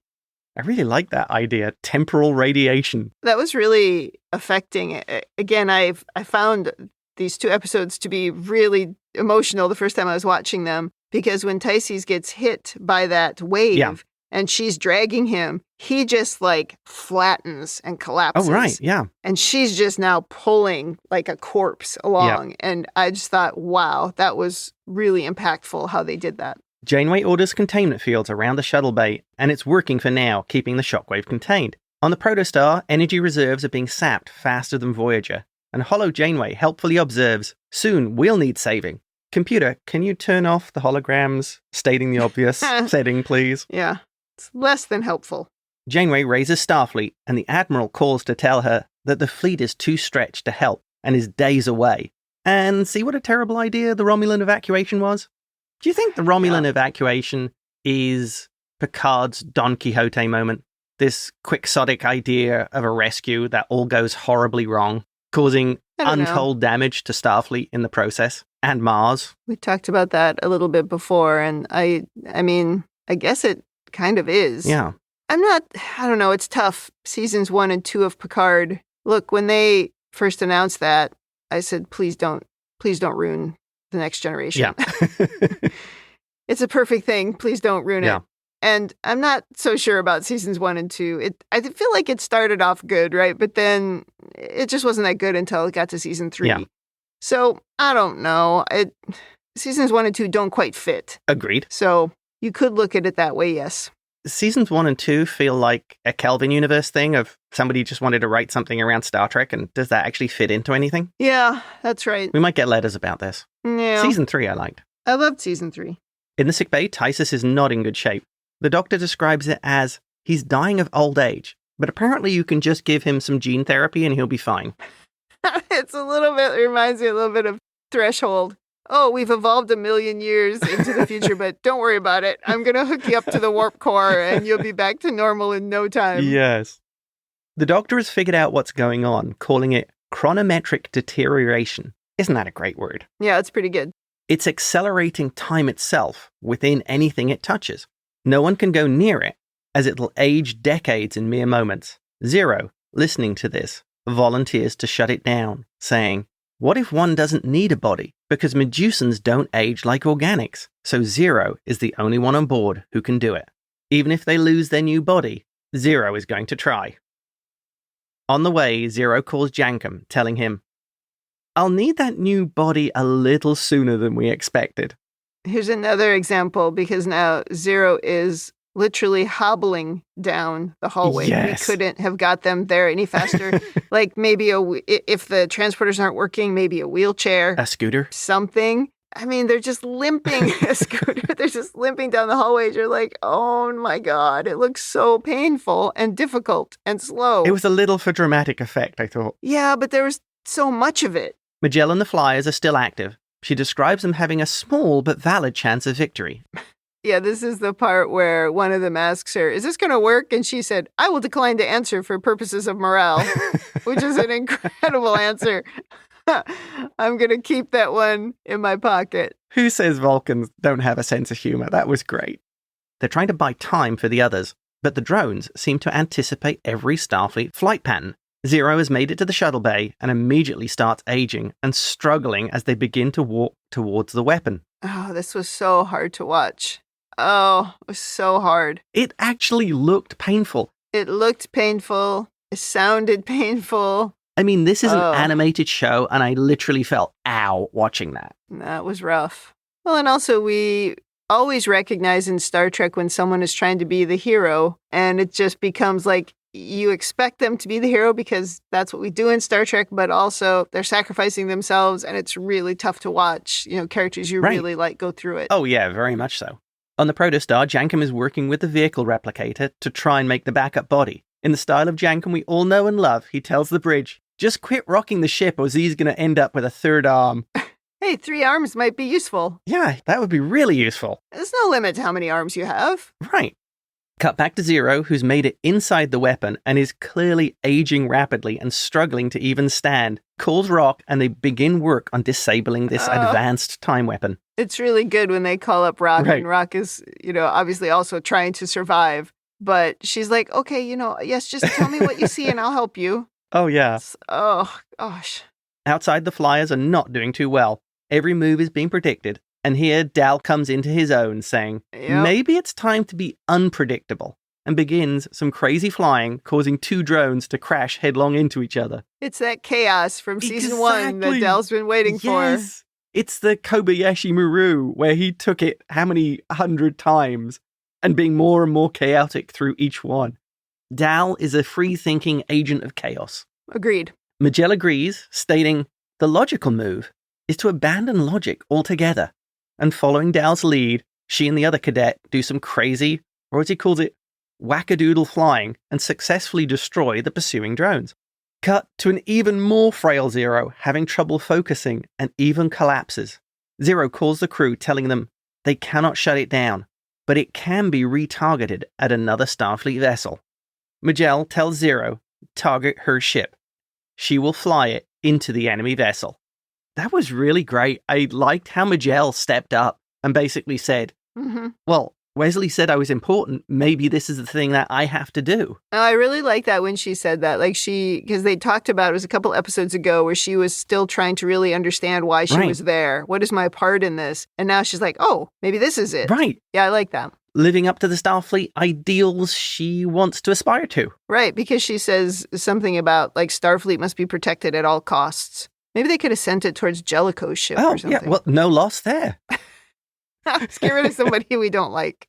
I really like that idea, temporal radiation. That was really affecting. Again, I found these two episodes to be really emotional the first time I was watching them, because when Tysus gets hit by that wave, and she's dragging him, he just flattens and collapses. Oh, right, yeah. And she's just now pulling like a corpse along. Yeah. And I just thought, wow, that was really impactful how they did that. Janeway orders containment fields around the shuttle bay, and it's working for now, keeping the shockwave contained. On the Protostar, energy reserves are being sapped faster than Voyager, and Holo Janeway helpfully observes, soon we'll need saving. Computer, can you turn off the holograms stating the obvious setting, please? Yeah. It's less than helpful. Janeway raises Starfleet, and the Admiral calls to tell her that the fleet is too stretched to help and is days away. And see what a terrible idea the Romulan evacuation was? Do you think the Romulan evacuation is Picard's Don Quixote moment? This quixotic idea of a rescue that all goes horribly wrong, causing untold damage to Starfleet in the process, and Mars? We talked about that a little bit before, and I mean, I guess it kind of is. Yeah. I don't know, it's tough. Seasons 1 and 2 of Picard. Look, when they first announced that, I said, please don't ruin the Next Generation. Yeah. It's a perfect thing. Please don't ruin it. And I'm not so sure about seasons 1 and 2. I feel like it started off good, right? But then it just wasn't that good until it got to season 3. Yeah. So I don't know. Seasons 1 and 2 don't quite fit. Agreed. So you could look at it that way, yes. Seasons 1 and 2 feel like a Kelvin universe thing of somebody just wanted to write something around Star Trek, and does that actually fit into anything? Yeah, that's right. We might get letters about this. Yeah. Season 3 I liked. I loved season 3. In the sickbay, Tysus is not in good shape. The doctor describes it as he's dying of old age, but apparently you can just give him some gene therapy and he'll be fine. It reminds me a little bit of Threshold. Oh, we've evolved 1 million years into the future, but don't worry about it. I'm going to hook you up to the warp core and you'll be back to normal in no time. Yes. The doctor has figured out what's going on, calling it chronometric deterioration. Isn't that a great word? Yeah, it's pretty good. It's accelerating time itself within anything it touches. No one can go near it, as it'll age decades in mere moments. Zero, listening to this, volunteers to shut it down, saying, what if one doesn't need a body? Because Medusans don't age like organics, so Zero is the only one on board who can do it. Even if they lose their new body, Zero is going to try. On the way, Zero calls Jankum, telling him, I'll need that new body a little sooner than we expected. Here's another example, because now Zero is literally hobbling down the hallway. Yes. We couldn't have got them there any faster. Like maybe if the transporters aren't working, maybe a wheelchair. A scooter? Something. I mean, they're just limping. A scooter. They're just limping down the hallways. You're like, oh my God, it looks so painful and difficult and slow. It was a little for dramatic effect, I thought. Yeah, but there was so much of it. Magellan and the Flyers are still active. She describes them having a small but valid chance of victory. Yeah, this is the part where one of them asks her, is this going to work? And she said, I will decline to answer for purposes of morale, which is an incredible answer. I'm going to keep that one in my pocket. Who says Vulcans don't have a sense of humor? That was great. They're trying to buy time for the others, but the drones seem to anticipate every Starfleet flight pattern. Zero has made it to the shuttle bay and immediately starts aging and struggling as they begin to walk towards the weapon. Oh, this was so hard to watch. Oh, it was so hard. It actually looked painful. It looked painful. It sounded painful. I mean, this is an animated show, and I literally felt, ow, watching that. That was rough. Well, and also we always recognize in Star Trek when someone is trying to be the hero, and it just becomes like you expect them to be the hero because that's what we do in Star Trek, but also they're sacrificing themselves, and it's really tough to watch, characters you really like go through it. Oh, yeah, very much so. On the Protostar, Jankum is working with the vehicle replicator to try and make the backup body. In the style of Jankum we all know and love, he tells the bridge, just quit rocking the ship or Z's going to end up with a third arm. Hey, 3 arms might be useful. Yeah, that would be really useful. There's no limit to how many arms you have. Right. Cut back to Zero, who's made it inside the weapon and is clearly aging rapidly and struggling to even stand, calls Rock and they begin work on disabling this advanced time weapon. It's really good when they call up Rock, and Rock is, obviously also trying to survive. But she's like, okay, yes, just tell me what you see and I'll help you. Oh, yeah. Oh, gosh. Outside, the Flyers are not doing too well. Every move is being predicted. And here, Dal comes into his own, saying, maybe it's time to be unpredictable, and begins some crazy flying, causing 2 drones to crash headlong into each other. It's that chaos from season 1 that Dal's been waiting for. It's the Kobayashi Maru, where he took it how many 100 times, and being more and more chaotic through each one. Dal is a free-thinking agent of chaos. Agreed. Magellan agrees, stating, the logical move is to abandon logic altogether. And following Dal's lead, she and the other cadet do some crazy, or as he calls it, wackadoodle flying and successfully destroy the pursuing drones. Cut to an even more frail Zero having trouble focusing and even collapses. Zero calls the crew telling them they cannot shut it down, but it can be retargeted at another Starfleet vessel. Magellan tells Zero to target her ship. She will fly it into the enemy vessel. That was really great. I liked how Magellan stepped up and basically said, well, Wesley said I was important. Maybe this is the thing that I have to do. I really like that when she said that. Because they talked about, it was a couple episodes ago where she was still trying to really understand why she was there. What is my part in this? And now she's like, oh, maybe this is it. Right. Yeah, I like that. Living up to the Starfleet ideals she wants to aspire to. Right, because she says something about, Starfleet must be protected at all costs. Maybe they could have sent it towards Jellicoe's ship or something. Yeah, well, no loss there. Let's get rid of somebody we don't like.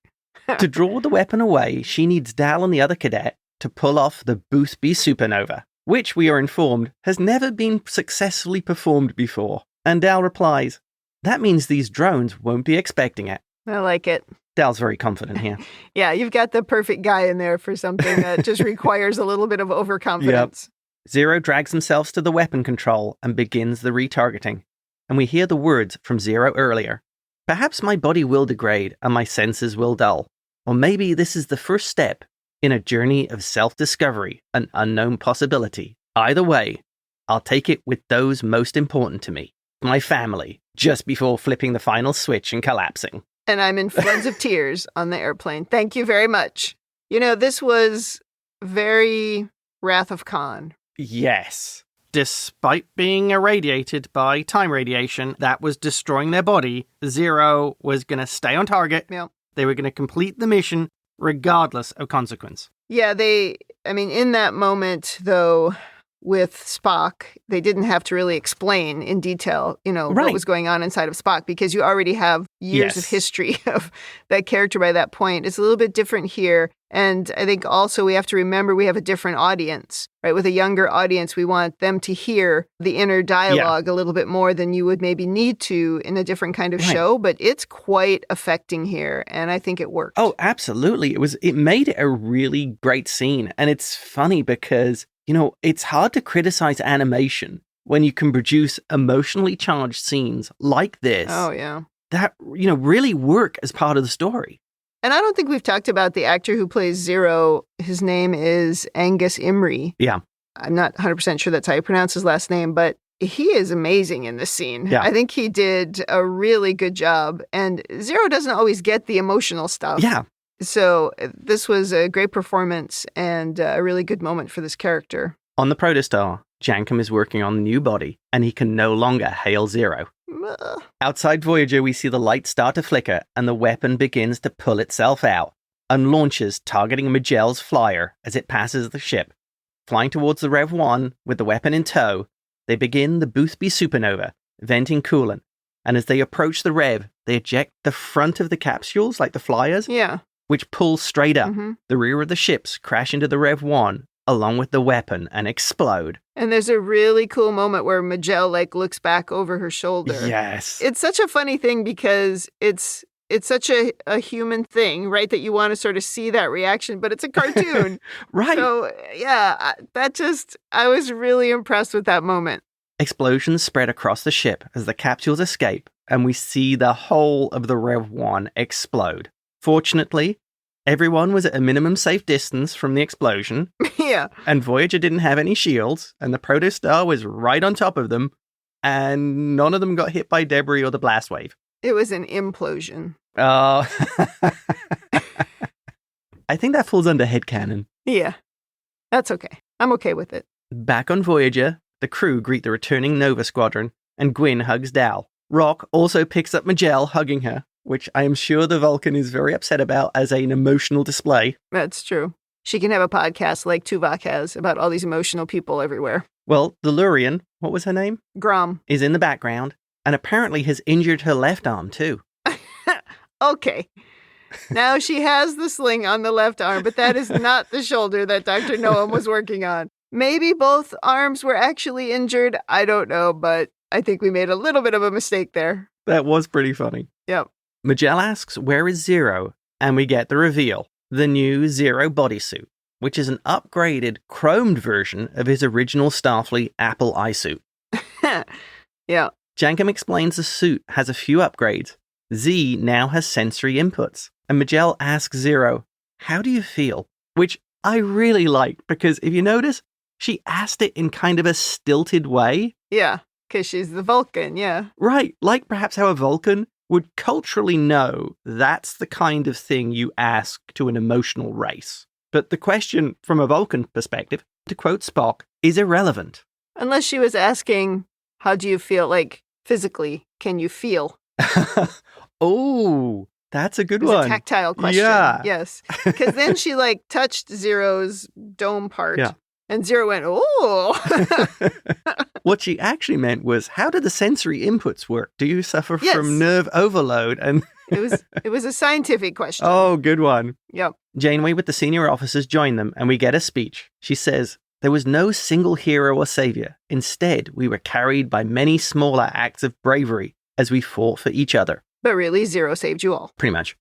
To draw the weapon away, she needs Dal and the other cadet to pull off the Boothby supernova, which we are informed has never been successfully performed before. And Dal replies, that means these drones won't be expecting it. I like it. Dal's very confident here. Yeah, you've got the perfect guy in there for something that just requires a little bit of overconfidence. Yep. Zero drags themselves to the weapon control and begins the retargeting. And we hear the words from Zero earlier. Perhaps my body will degrade and my senses will dull. Or maybe this is the first step in a journey of self-discovery, an unknown possibility. Either way, I'll take it with those most important to me. My family, just before flipping the final switch and collapsing. And I'm in floods of tears on the airplane. Thank you very much. This was very Wrath of Khan. Yes. Despite being irradiated by time radiation that was destroying their body, Zero was going to stay on target. Yep. They were going to complete the mission regardless of consequence. Yeah, in that moment, though, with Spock, they didn't have to really explain in detail, what was going on inside of Spock, because you already have years of history of that character by that point. It's a little bit different here. And I think also we have to remember we have a different audience, right? With a younger audience, we want them to hear the inner dialogue a little bit more than you would maybe need to in a different kind of show. But it's quite affecting here, and I think it worked. Oh, absolutely. It made it a really great scene. And it's funny because it's hard to criticize animation when you can produce emotionally charged scenes like this. Oh, yeah. That, really work as part of the story. And I don't think we've talked about the actor who plays Zero. His name is Angus Imrie. Yeah. I'm not 100% sure that's how you pronounce his last name, but he is amazing in this scene. Yeah. I think he did a really good job. And Zero doesn't always get the emotional stuff. Yeah. So this was a great performance and a really good moment for this character. On the Protostar, Jankum is working on the new body, and he can no longer hail Zero. Outside Voyager, we see the lights start to flicker, and the weapon begins to pull itself out, and launches, targeting Magel's flyer as it passes the ship. Flying towards the Rev 1 with the weapon in tow, they begin the Boothby supernova, venting coolant, and as they approach the Rev, they eject the front of the capsules, like the flyers. Yeah. Which pulls straight up. Mm-hmm. The rear of the ships crash into the Rev 1 along with the weapon and explode. And there's a really cool moment where Magel looks back over her shoulder. Yes. It's such a funny thing because it's such a human thing, right? That you want to sort of see that reaction, but it's a cartoon. Right. So, yeah, I was really impressed with that moment. Explosions spread across the ship as the capsules escape, and we see the whole of the Rev 1 explode. Fortunately, everyone was at a minimum safe distance from the explosion. Yeah. And Voyager didn't have any shields, and the Protostar was right on top of them, and none of them got hit by debris or the blast wave. It was an implosion. Oh. I think that falls under headcanon. Yeah. That's okay. I'm okay with it. Back on Voyager, the crew greet the returning Nova Squadron, and Gwyn hugs Dal. Rock also picks up Magel, hugging her, which I am sure the Vulcan is very upset about as an emotional display. That's true. She can have a podcast like Tuvok has about all these emotional people everywhere. Well, the Lurian, what was her name? Grom. Is in the background, and apparently has injured her left arm too. Okay. Now she has the sling on the left arm, but that is not the shoulder that Dr. Noam was working on. Maybe both arms were actually injured. I don't know, but I think we made a little bit of a mistake there. That was pretty funny. Yep. Magel asks, where is Zero? And we get the reveal, the new Zero bodysuit, which is an upgraded, chromed version of his original Starfleet Apple eye suit. Yeah. Jankum explains the suit has a few upgrades. Z now has sensory inputs. And Magel asks Zero, how do you feel? Which I really like, because if you notice, she asked it in kind of a stilted way. Yeah, because she's the Vulcan, yeah. Right, like perhaps how a Vulcan would culturally know that's the kind of thing you ask to an emotional race. But the question, from a Vulcan perspective, to quote Spock, is irrelevant. Unless she was asking, how do you feel, physically, can you feel? Oh, that's a good one. It's a tactile question. Yeah. Yes. Because then she touched Zero's dome part. Yeah. And Zero went, oh. What she actually meant was, how do the sensory inputs work? Do you suffer from nerve overload? And it was a scientific question. Oh, good one. Yep. Janeway with the senior officers join them, and we get a speech. She says, there was no single hero or savior. Instead, we were carried by many smaller acts of bravery as we fought for each other. But really, Zero saved you all. Pretty much.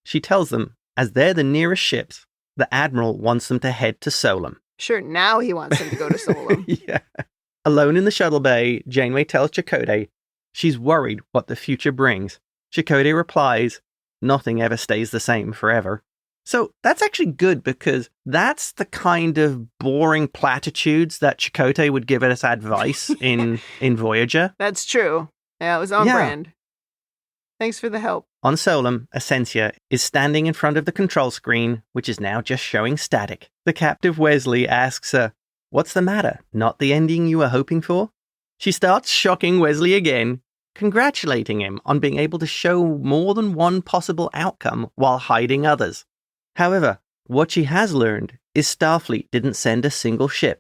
She tells them, as they're the nearest ships, the Admiral wants them to head to Solum. Sure, now he wants them to go to Solum. Yeah. Alone in the shuttle bay, Janeway tells Chakotay she's worried what the future brings. Chakotay replies, nothing ever stays the same forever. So that's actually good because that's the kind of boring platitudes that Chakotay would give us advice in Voyager. That's true. Yeah, it was on brand. Thanks for the help. On Solum, Asencia is standing in front of the control screen, which is now just showing static. The captive Wesley asks her, what's the matter? Not the ending you were hoping for? She starts shocking Wesley again, congratulating him on being able to show more than one possible outcome while hiding others. However, what she has learned is Starfleet didn't send a single ship.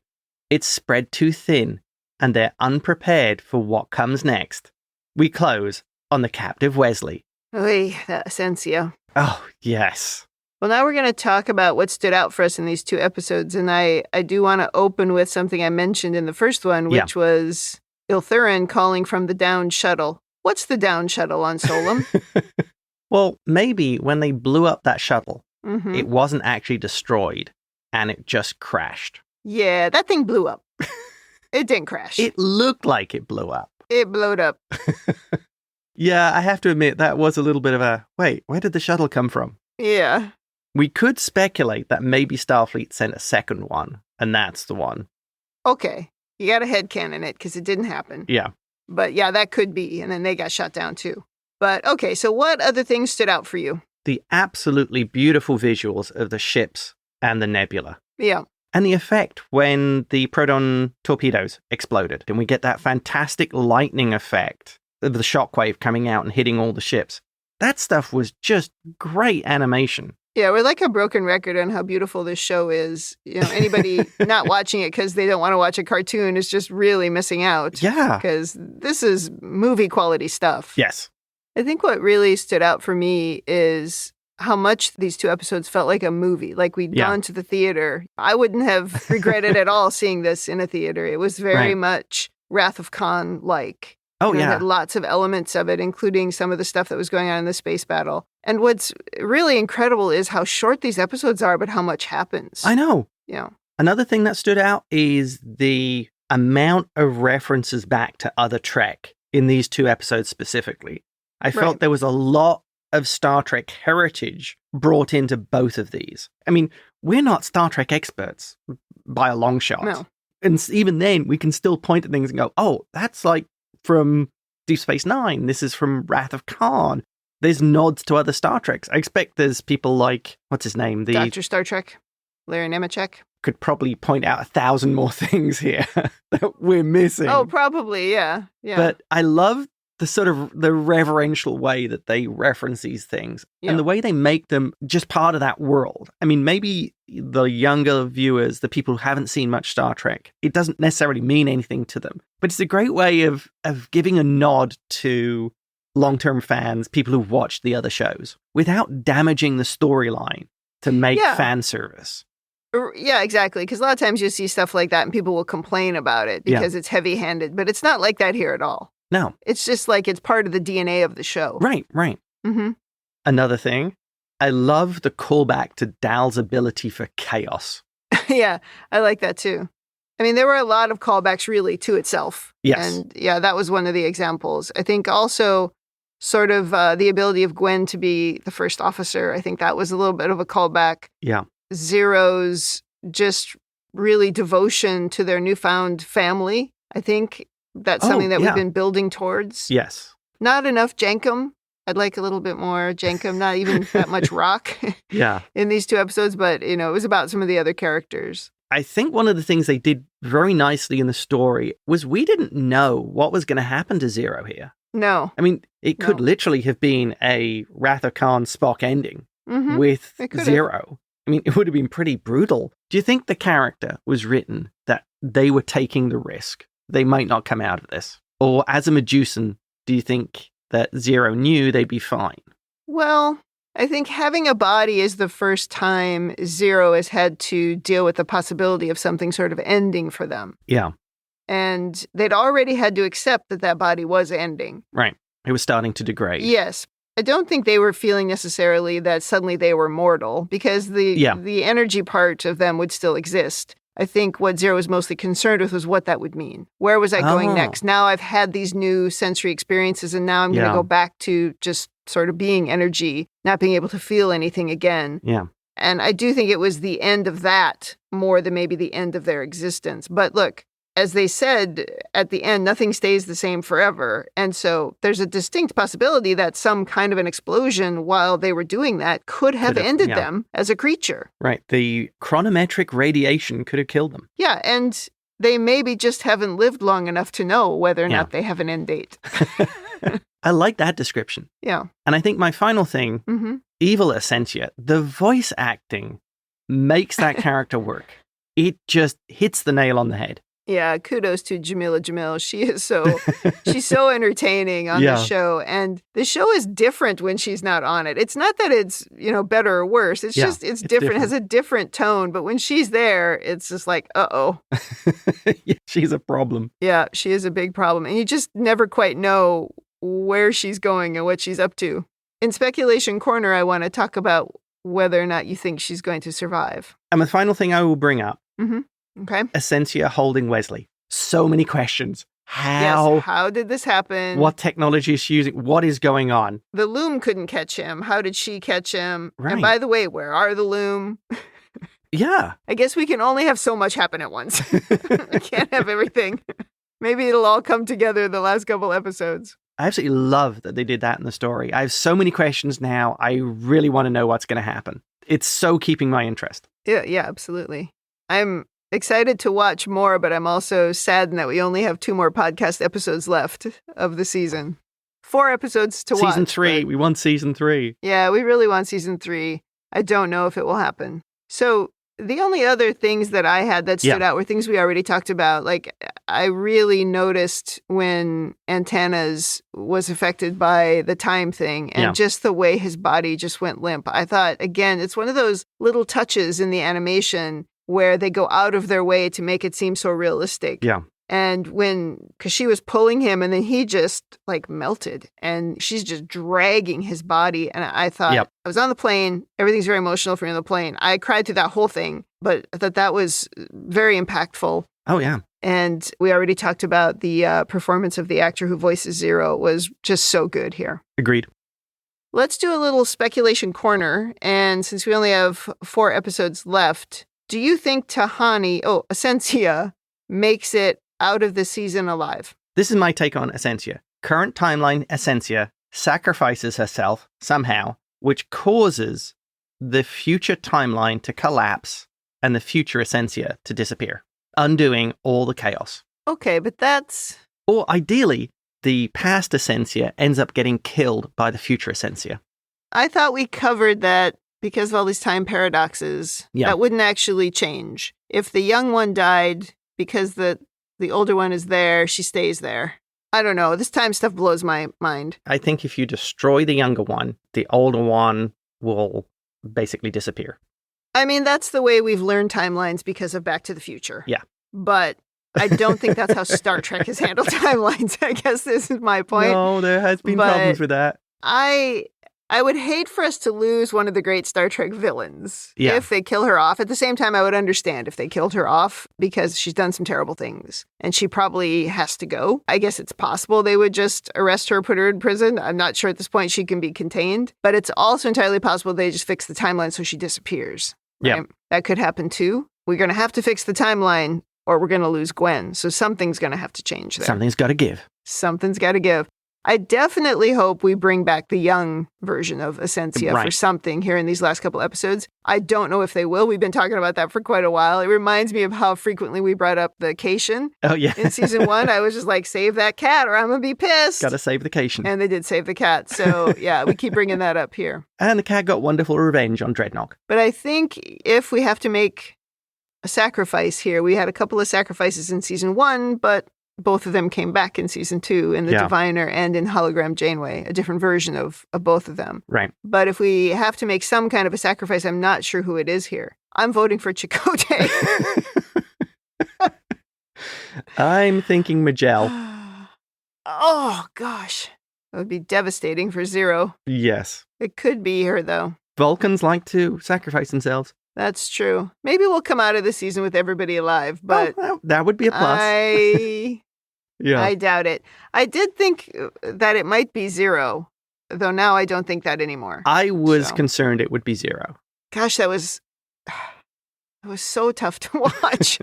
It's spread too thin, and they're unprepared for what comes next. We close on the captive Wesley. Oy, that Asencia. Oh, yes. Well, now we're going to talk about what stood out for us in these 2 episodes, and I do want to open with something I mentioned in the first one, which was Ilthurin calling from the downed shuttle. What's the downed shuttle on Solum? Well, maybe when they blew up that shuttle, it wasn't actually destroyed, and it just crashed. Yeah, that thing blew up. It didn't crash. It looked like it blew up. It blowed up. Yeah, I have to admit, that was a little bit of a, wait, where did the shuttle come from? Yeah. We could speculate that maybe Starfleet sent a second one, and that's the one. Okay. You got to headcanon it, because it didn't happen. Yeah. But yeah, that could be, and then they got shot down too. But okay, so what other things stood out for you? The absolutely beautiful visuals of the ships and the nebula. Yeah. And the effect when the proton torpedoes exploded, and we get that fantastic lightning effect of the shockwave coming out and hitting all the ships. That stuff was just great animation. Yeah, we're like a broken record on how beautiful this show is. You know, anybody not watching it because they don't want to watch a cartoon is just really missing out. Yeah. Because this is movie quality stuff. Yes. I think what really stood out for me is how much these 2 episodes felt like a movie, like we'd gone to the theater. I wouldn't have regretted at all seeing this in a theater. It was very much Wrath of Khan-like. Oh, It yeah. had lots of elements of it, including some of the stuff that was going on in the space battle. And what's really incredible is how short these episodes are, but how much happens. I know. Yeah. Another thing that stood out is the amount of references back to other Trek in these 2 episodes specifically. I felt there was a lot of Star Trek heritage brought into both of these. I mean, we're not Star Trek experts by a long shot. No. And even then, we can still point at things and go, oh, that's like from Deep Space Nine. This is from Wrath of Khan. There's nods to other Star Treks. I expect there's people like, what's his name? Dr. Star Trek, Larry Nemeczek. Could probably point out 1,000 more things here that we're missing. Oh, probably, yeah. But I love the sort of the reverential way that they reference these things and the way they make them just part of that world. I mean, maybe the younger viewers, the people who haven't seen much Star Trek, it doesn't necessarily mean anything to them. But it's a great way of giving a nod to long-term fans, people who've watched the other shows, without damaging the storyline to make fan service. Yeah, exactly. Because a lot of times you see stuff like that and people will complain about it because it's heavy-handed. But it's not like that here at all. No. It's just like it's part of the DNA of the show. Right. Mm-hmm. Another thing, I love the callback to Dal's ability for chaos. Yeah, I like that too. I mean, there were a lot of callbacks really to itself. Yes. And yeah, that was one of the examples. I think also sort of the ability of Gwen to be the first officer. I think that was a little bit of a callback. Yeah. Zero's just really devotion to their newfound family. I think that's something that we've been building towards. Yes. Not enough Jankum. I'd like a little bit more Jankum, not even that much Rock in these 2 episodes, but, you know, it was about some of the other characters. I think one of the things they did very nicely in the story was we didn't know what was going to happen to Zero here. No. I mean, it could literally have been a Wrath of Khan Spock ending with Zero. I mean, it would have been pretty brutal. Do you think the character was written that they were taking the risk? They might not come out of this. Or as a Medusan, do you think that Zero knew they'd be fine? Well, I think having a body is the first time Zero has had to deal with the possibility of something sort of ending for them. Yeah. And they'd already had to accept that that body was ending. Right. It was starting to degrade. Yes. I don't think they were feeling necessarily that suddenly they were mortal, because the energy part of them would still exist. I think what Zero was mostly concerned with was what that would mean. Where was I going next? Now I've had these new sensory experiences, and now I'm going to go back to just sort of being energy, not being able to feel anything again. Yeah. And I do think it was the end of that more than maybe the end of their existence. But look, as they said at the end, nothing stays the same forever. And so there's a distinct possibility that some kind of an explosion while they were doing that could have ended them as a creature. Right. The chronometric radiation could have killed them. Yeah. And they maybe just haven't lived long enough to know whether or not they have an end date. I like that description. Yeah. And I think my final thing, evil Asencia, the voice acting makes that character work. It just hits the nail on the head. Yeah, kudos to Jameela Jamil. She is she's so entertaining on the show. And the show is different when she's not on it. It's not that it's, better or worse. It's just, it's different. It has a different tone. But when she's there, it's just like, uh-oh. Yeah, she's a problem. Yeah, she is a big problem. And you just never quite know where she's going and what she's up to. In Speculation Corner, I want to talk about whether or not you think she's going to survive. And the final thing I will bring up. Okay. Asencia holding Wesley. So many questions. How? Yes, how did this happen? What technology is she using? What is going on? The loom couldn't catch him. How did she catch him? Right. And by the way, where are the loom? Yeah. I guess we can only have so much happen at once. We can't have everything. Maybe it'll all come together in the last couple episodes. I absolutely love that they did that in the story. I have so many questions now. I really want to know what's going to happen. It's so keeping my interest. Yeah, absolutely. I'm excited to watch more, but I'm also saddened that we only have 2 more podcast episodes left of the season. 4 episodes to watch. Season 3. We want season 3. Yeah, we really want season 3. I don't know if it will happen. So the only other things that I had that stood out were things we already talked about. Like, I really noticed when Antennas was affected by the time thing and just the way his body just went limp. I thought, again, it's one of those little touches in the animation where they go out of their way to make it seem so realistic. Yeah. And because she was pulling him and then he just like melted and she's just dragging his body. And I thought, I was on the plane. Everything's very emotional for me on the plane. I cried through that whole thing, but I thought that was very impactful. Oh, yeah. And we already talked about the performance of the actor who voices Zero was just so good here. Agreed. Let's do a little speculation corner. And since we only have 4 episodes left, do you think Asencia makes it out of the season alive? This is my take on Asencia. Current timeline Asencia sacrifices herself somehow, which causes the future timeline to collapse and the future Asencia to disappear, undoing all the chaos. Okay, but that's... Or ideally, the past Asencia ends up getting killed by the future Asencia. I thought we covered that because of all these time paradoxes. That wouldn't actually change. If the young one died because the older one is there, she stays there. I don't know. This time stuff blows my mind. I think if you destroy the younger one, the older one will basically disappear. I mean, that's the way we've learned timelines because of Back to the Future. Yeah. But I don't think that's how Star Trek has handled timelines. I guess this is my point. No, there has been problems with that. I would hate for us to lose one of the great Star Trek villains if they kill her off. At the same time, I would understand if they killed her off because she's done some terrible things and she probably has to go. I guess it's possible they would just arrest her, put her in prison. I'm not sure at this point she can be contained, but it's also entirely possible they just fix the timeline so she disappears. Right? Yeah. That could happen too. We're going to have to fix the timeline or we're going to lose Gwen. So something's going to have to change there. Something's got to give. Something's got to give. I definitely hope we bring back the young version of Asencia for something here in these last couple episodes. I don't know if they will. We've been talking about that for quite a while. It reminds me of how frequently we brought up the Cation. Oh, yeah. In season 1, I was just like, save that cat or I'm going to be pissed. Got to save the Cation. And they did save the cat. So, yeah, we keep bringing that up here. And the cat got wonderful revenge on Dreadnought. But I think if we have to make a sacrifice here, we had a couple of sacrifices in season 1, but both of them came back in season 2 in the Diviner and in Hologram Janeway, a different version of both of them. Right. But if we have to make some kind of a sacrifice, I'm not sure who it is here. I'm voting for Chakotay. I'm thinking Majel. Oh, gosh. That would be devastating for Zero. Yes. It could be her, though. Vulcans like to sacrifice themselves. That's true. Maybe we'll come out of the season with everybody alive, but... that would be a plus. I doubt it. I did think that it might be Zero, though now I don't think that anymore. I was concerned it would be Zero. Gosh, it was so tough to watch.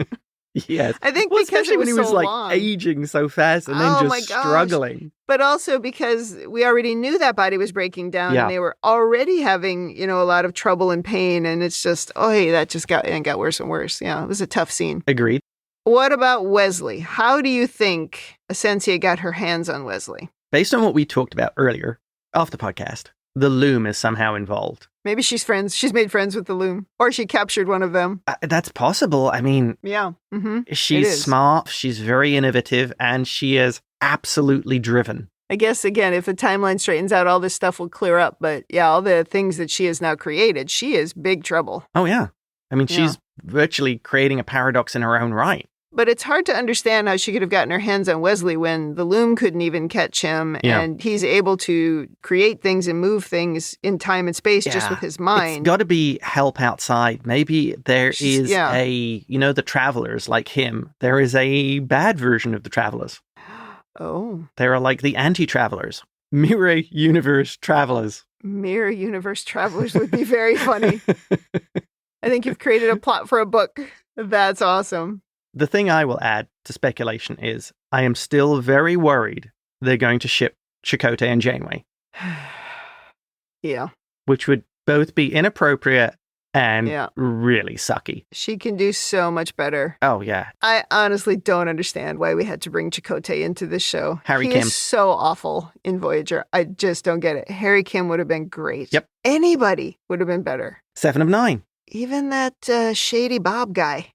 Yes. I think because especially when he was long. Aging so fast and then just struggling. But also because we already knew that body was breaking down and they were already having, a lot of trouble and pain. And it's just, that just got worse and worse. Yeah, it was a tough scene. Agreed. What about Wesley? How do you think Asencia got her hands on Wesley? Based on what we talked about earlier off the podcast, the Loom is somehow involved. Maybe she's friends. She's made friends with the Loom. Or she captured one of them. That's possible. I mean, yeah. Mm-hmm. She's smart, she's very innovative, and she is absolutely driven. I guess, again, if the timeline straightens out, all this stuff will clear up. But yeah, all the things that she has now created, she is big trouble. Oh, yeah. I mean, she's virtually creating a paradox in her own right. But it's hard to understand how she could have gotten her hands on Wesley when the Loom couldn't even catch him. Yeah. And he's able to create things and move things in time and space just with his mind. It's got to be help outside. Maybe there is the travelers like him. There is a bad version of the travelers. Oh. There are like the anti-travelers. Mirror universe travelers. Mirror universe travelers would be very funny. I think you've created a plot for a book. That's awesome. The thing I will add to speculation is I am still very worried they're going to ship Chakotay and Janeway. Yeah. Which would both be inappropriate and really sucky. She can do so much better. Oh, yeah. I honestly don't understand why we had to bring Chakotay into this show. Harry Kim is so awful in Voyager. I just don't get it. Harry Kim would have been great. Yep. Anybody would have been better. 7 of 9. Even that shady Bob guy.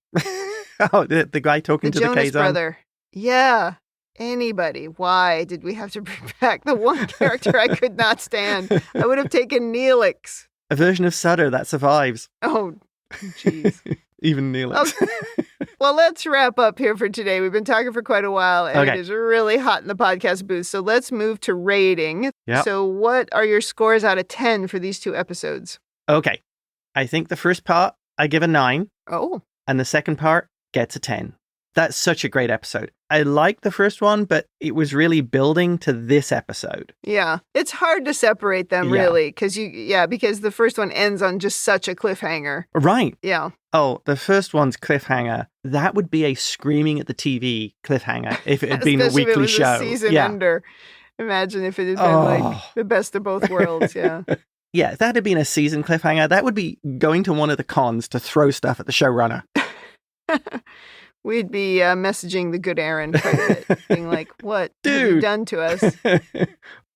Oh, the guy talking to the Jonas Kazon? Brother. Yeah. Anybody. Why did we have to bring back the one character I could not stand? I would have taken Neelix. A version of Sutter that survives. Oh, jeez. Even Neelix. Okay. Well, let's wrap up here for today. We've been talking for quite a while, and it is really hot in the podcast booth. So let's move to rating. Yep. So what are your scores out of 10 for these 2 episodes? Okay. I think the first part, I give a 9. Oh. And the second part gets a 10. That's such a great episode. I like the first one, but it was really building to this episode. Yeah. It's hard to separate them, really, because the first one ends on just such a cliffhanger. Right. Yeah. Oh, the first one's cliffhanger. That would be a screaming at the TV cliffhanger if it had been a weekly if it was show. A season ender. Imagine if it had been like the best of both worlds. Yeah. Yeah, if that had been a season cliffhanger, that would be going to one of the cons to throw stuff at the showrunner. We'd be messaging the good Aaron quite a bit, being like, what have you done to us?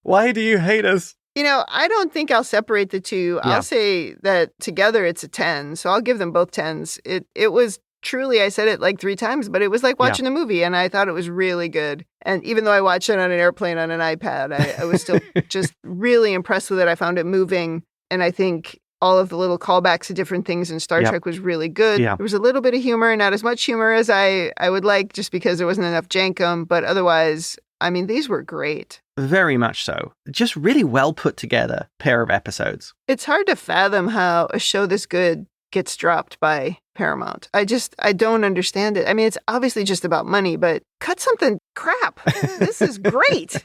Why do you hate us? I don't think I'll separate the two. Yeah. I'll say that together it's a 10, so I'll give them both 10s. It was truly, I said it like 3 times, but it was like watching a movie, and I thought it was really good. And even though I watched it on an airplane on an iPad, I was still just really impressed with it. I found it moving, and I think all of the little callbacks to different things in Star Trek was really good. There was a little bit of humor, not as much humor as I would like, just because there wasn't enough jankum, but otherwise, I mean, these were great. Very much so. Just really well put together pair of episodes. It's hard to fathom how a show this good gets dropped by Paramount. I don't understand it. I mean, it's obviously just about money, but cut something crap. This is great.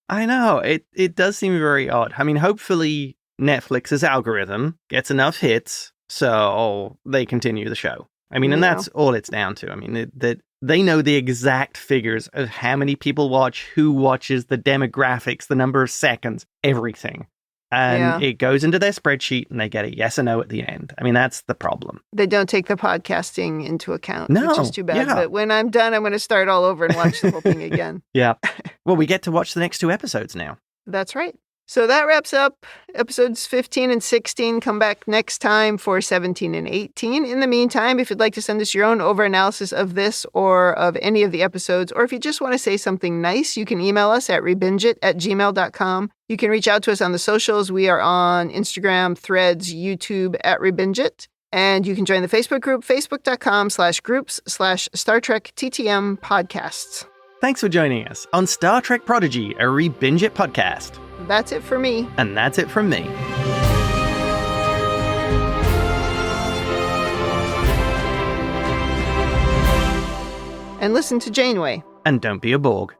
I know. It does seem very odd. I mean, hopefully Netflix's algorithm gets enough hits so they continue the show. I mean, and that's all it's down to. I mean, that they know the exact figures of how many people watch, who watches, the demographics, the number of seconds, everything. And it goes into their spreadsheet and they get a yes or no at the end. I mean, that's the problem. They don't take the podcasting into account, which is too bad. But when I'm done, I'm going to start all over and watch the whole thing again. Yeah. Well, we get to watch the next 2 episodes now. That's right. So that wraps up episodes 15 and 16. Come back next time for 17 and 18. In the meantime, if you'd like to send us your own over-analysis of this or of any of the episodes, or if you just want to say something nice, you can email us at RebingeIt@gmail.com. You can reach out to us on the socials. We are on Instagram, Threads, YouTube at RebingeIt. And you can join the Facebook group, facebook.com/groups/Star Trek TTM podcasts. Thanks for joining us on Star Trek Prodigy, a ReBingeIt podcast. That's it for me. And that's it from me. And listen to Janeway. And don't be a Borg.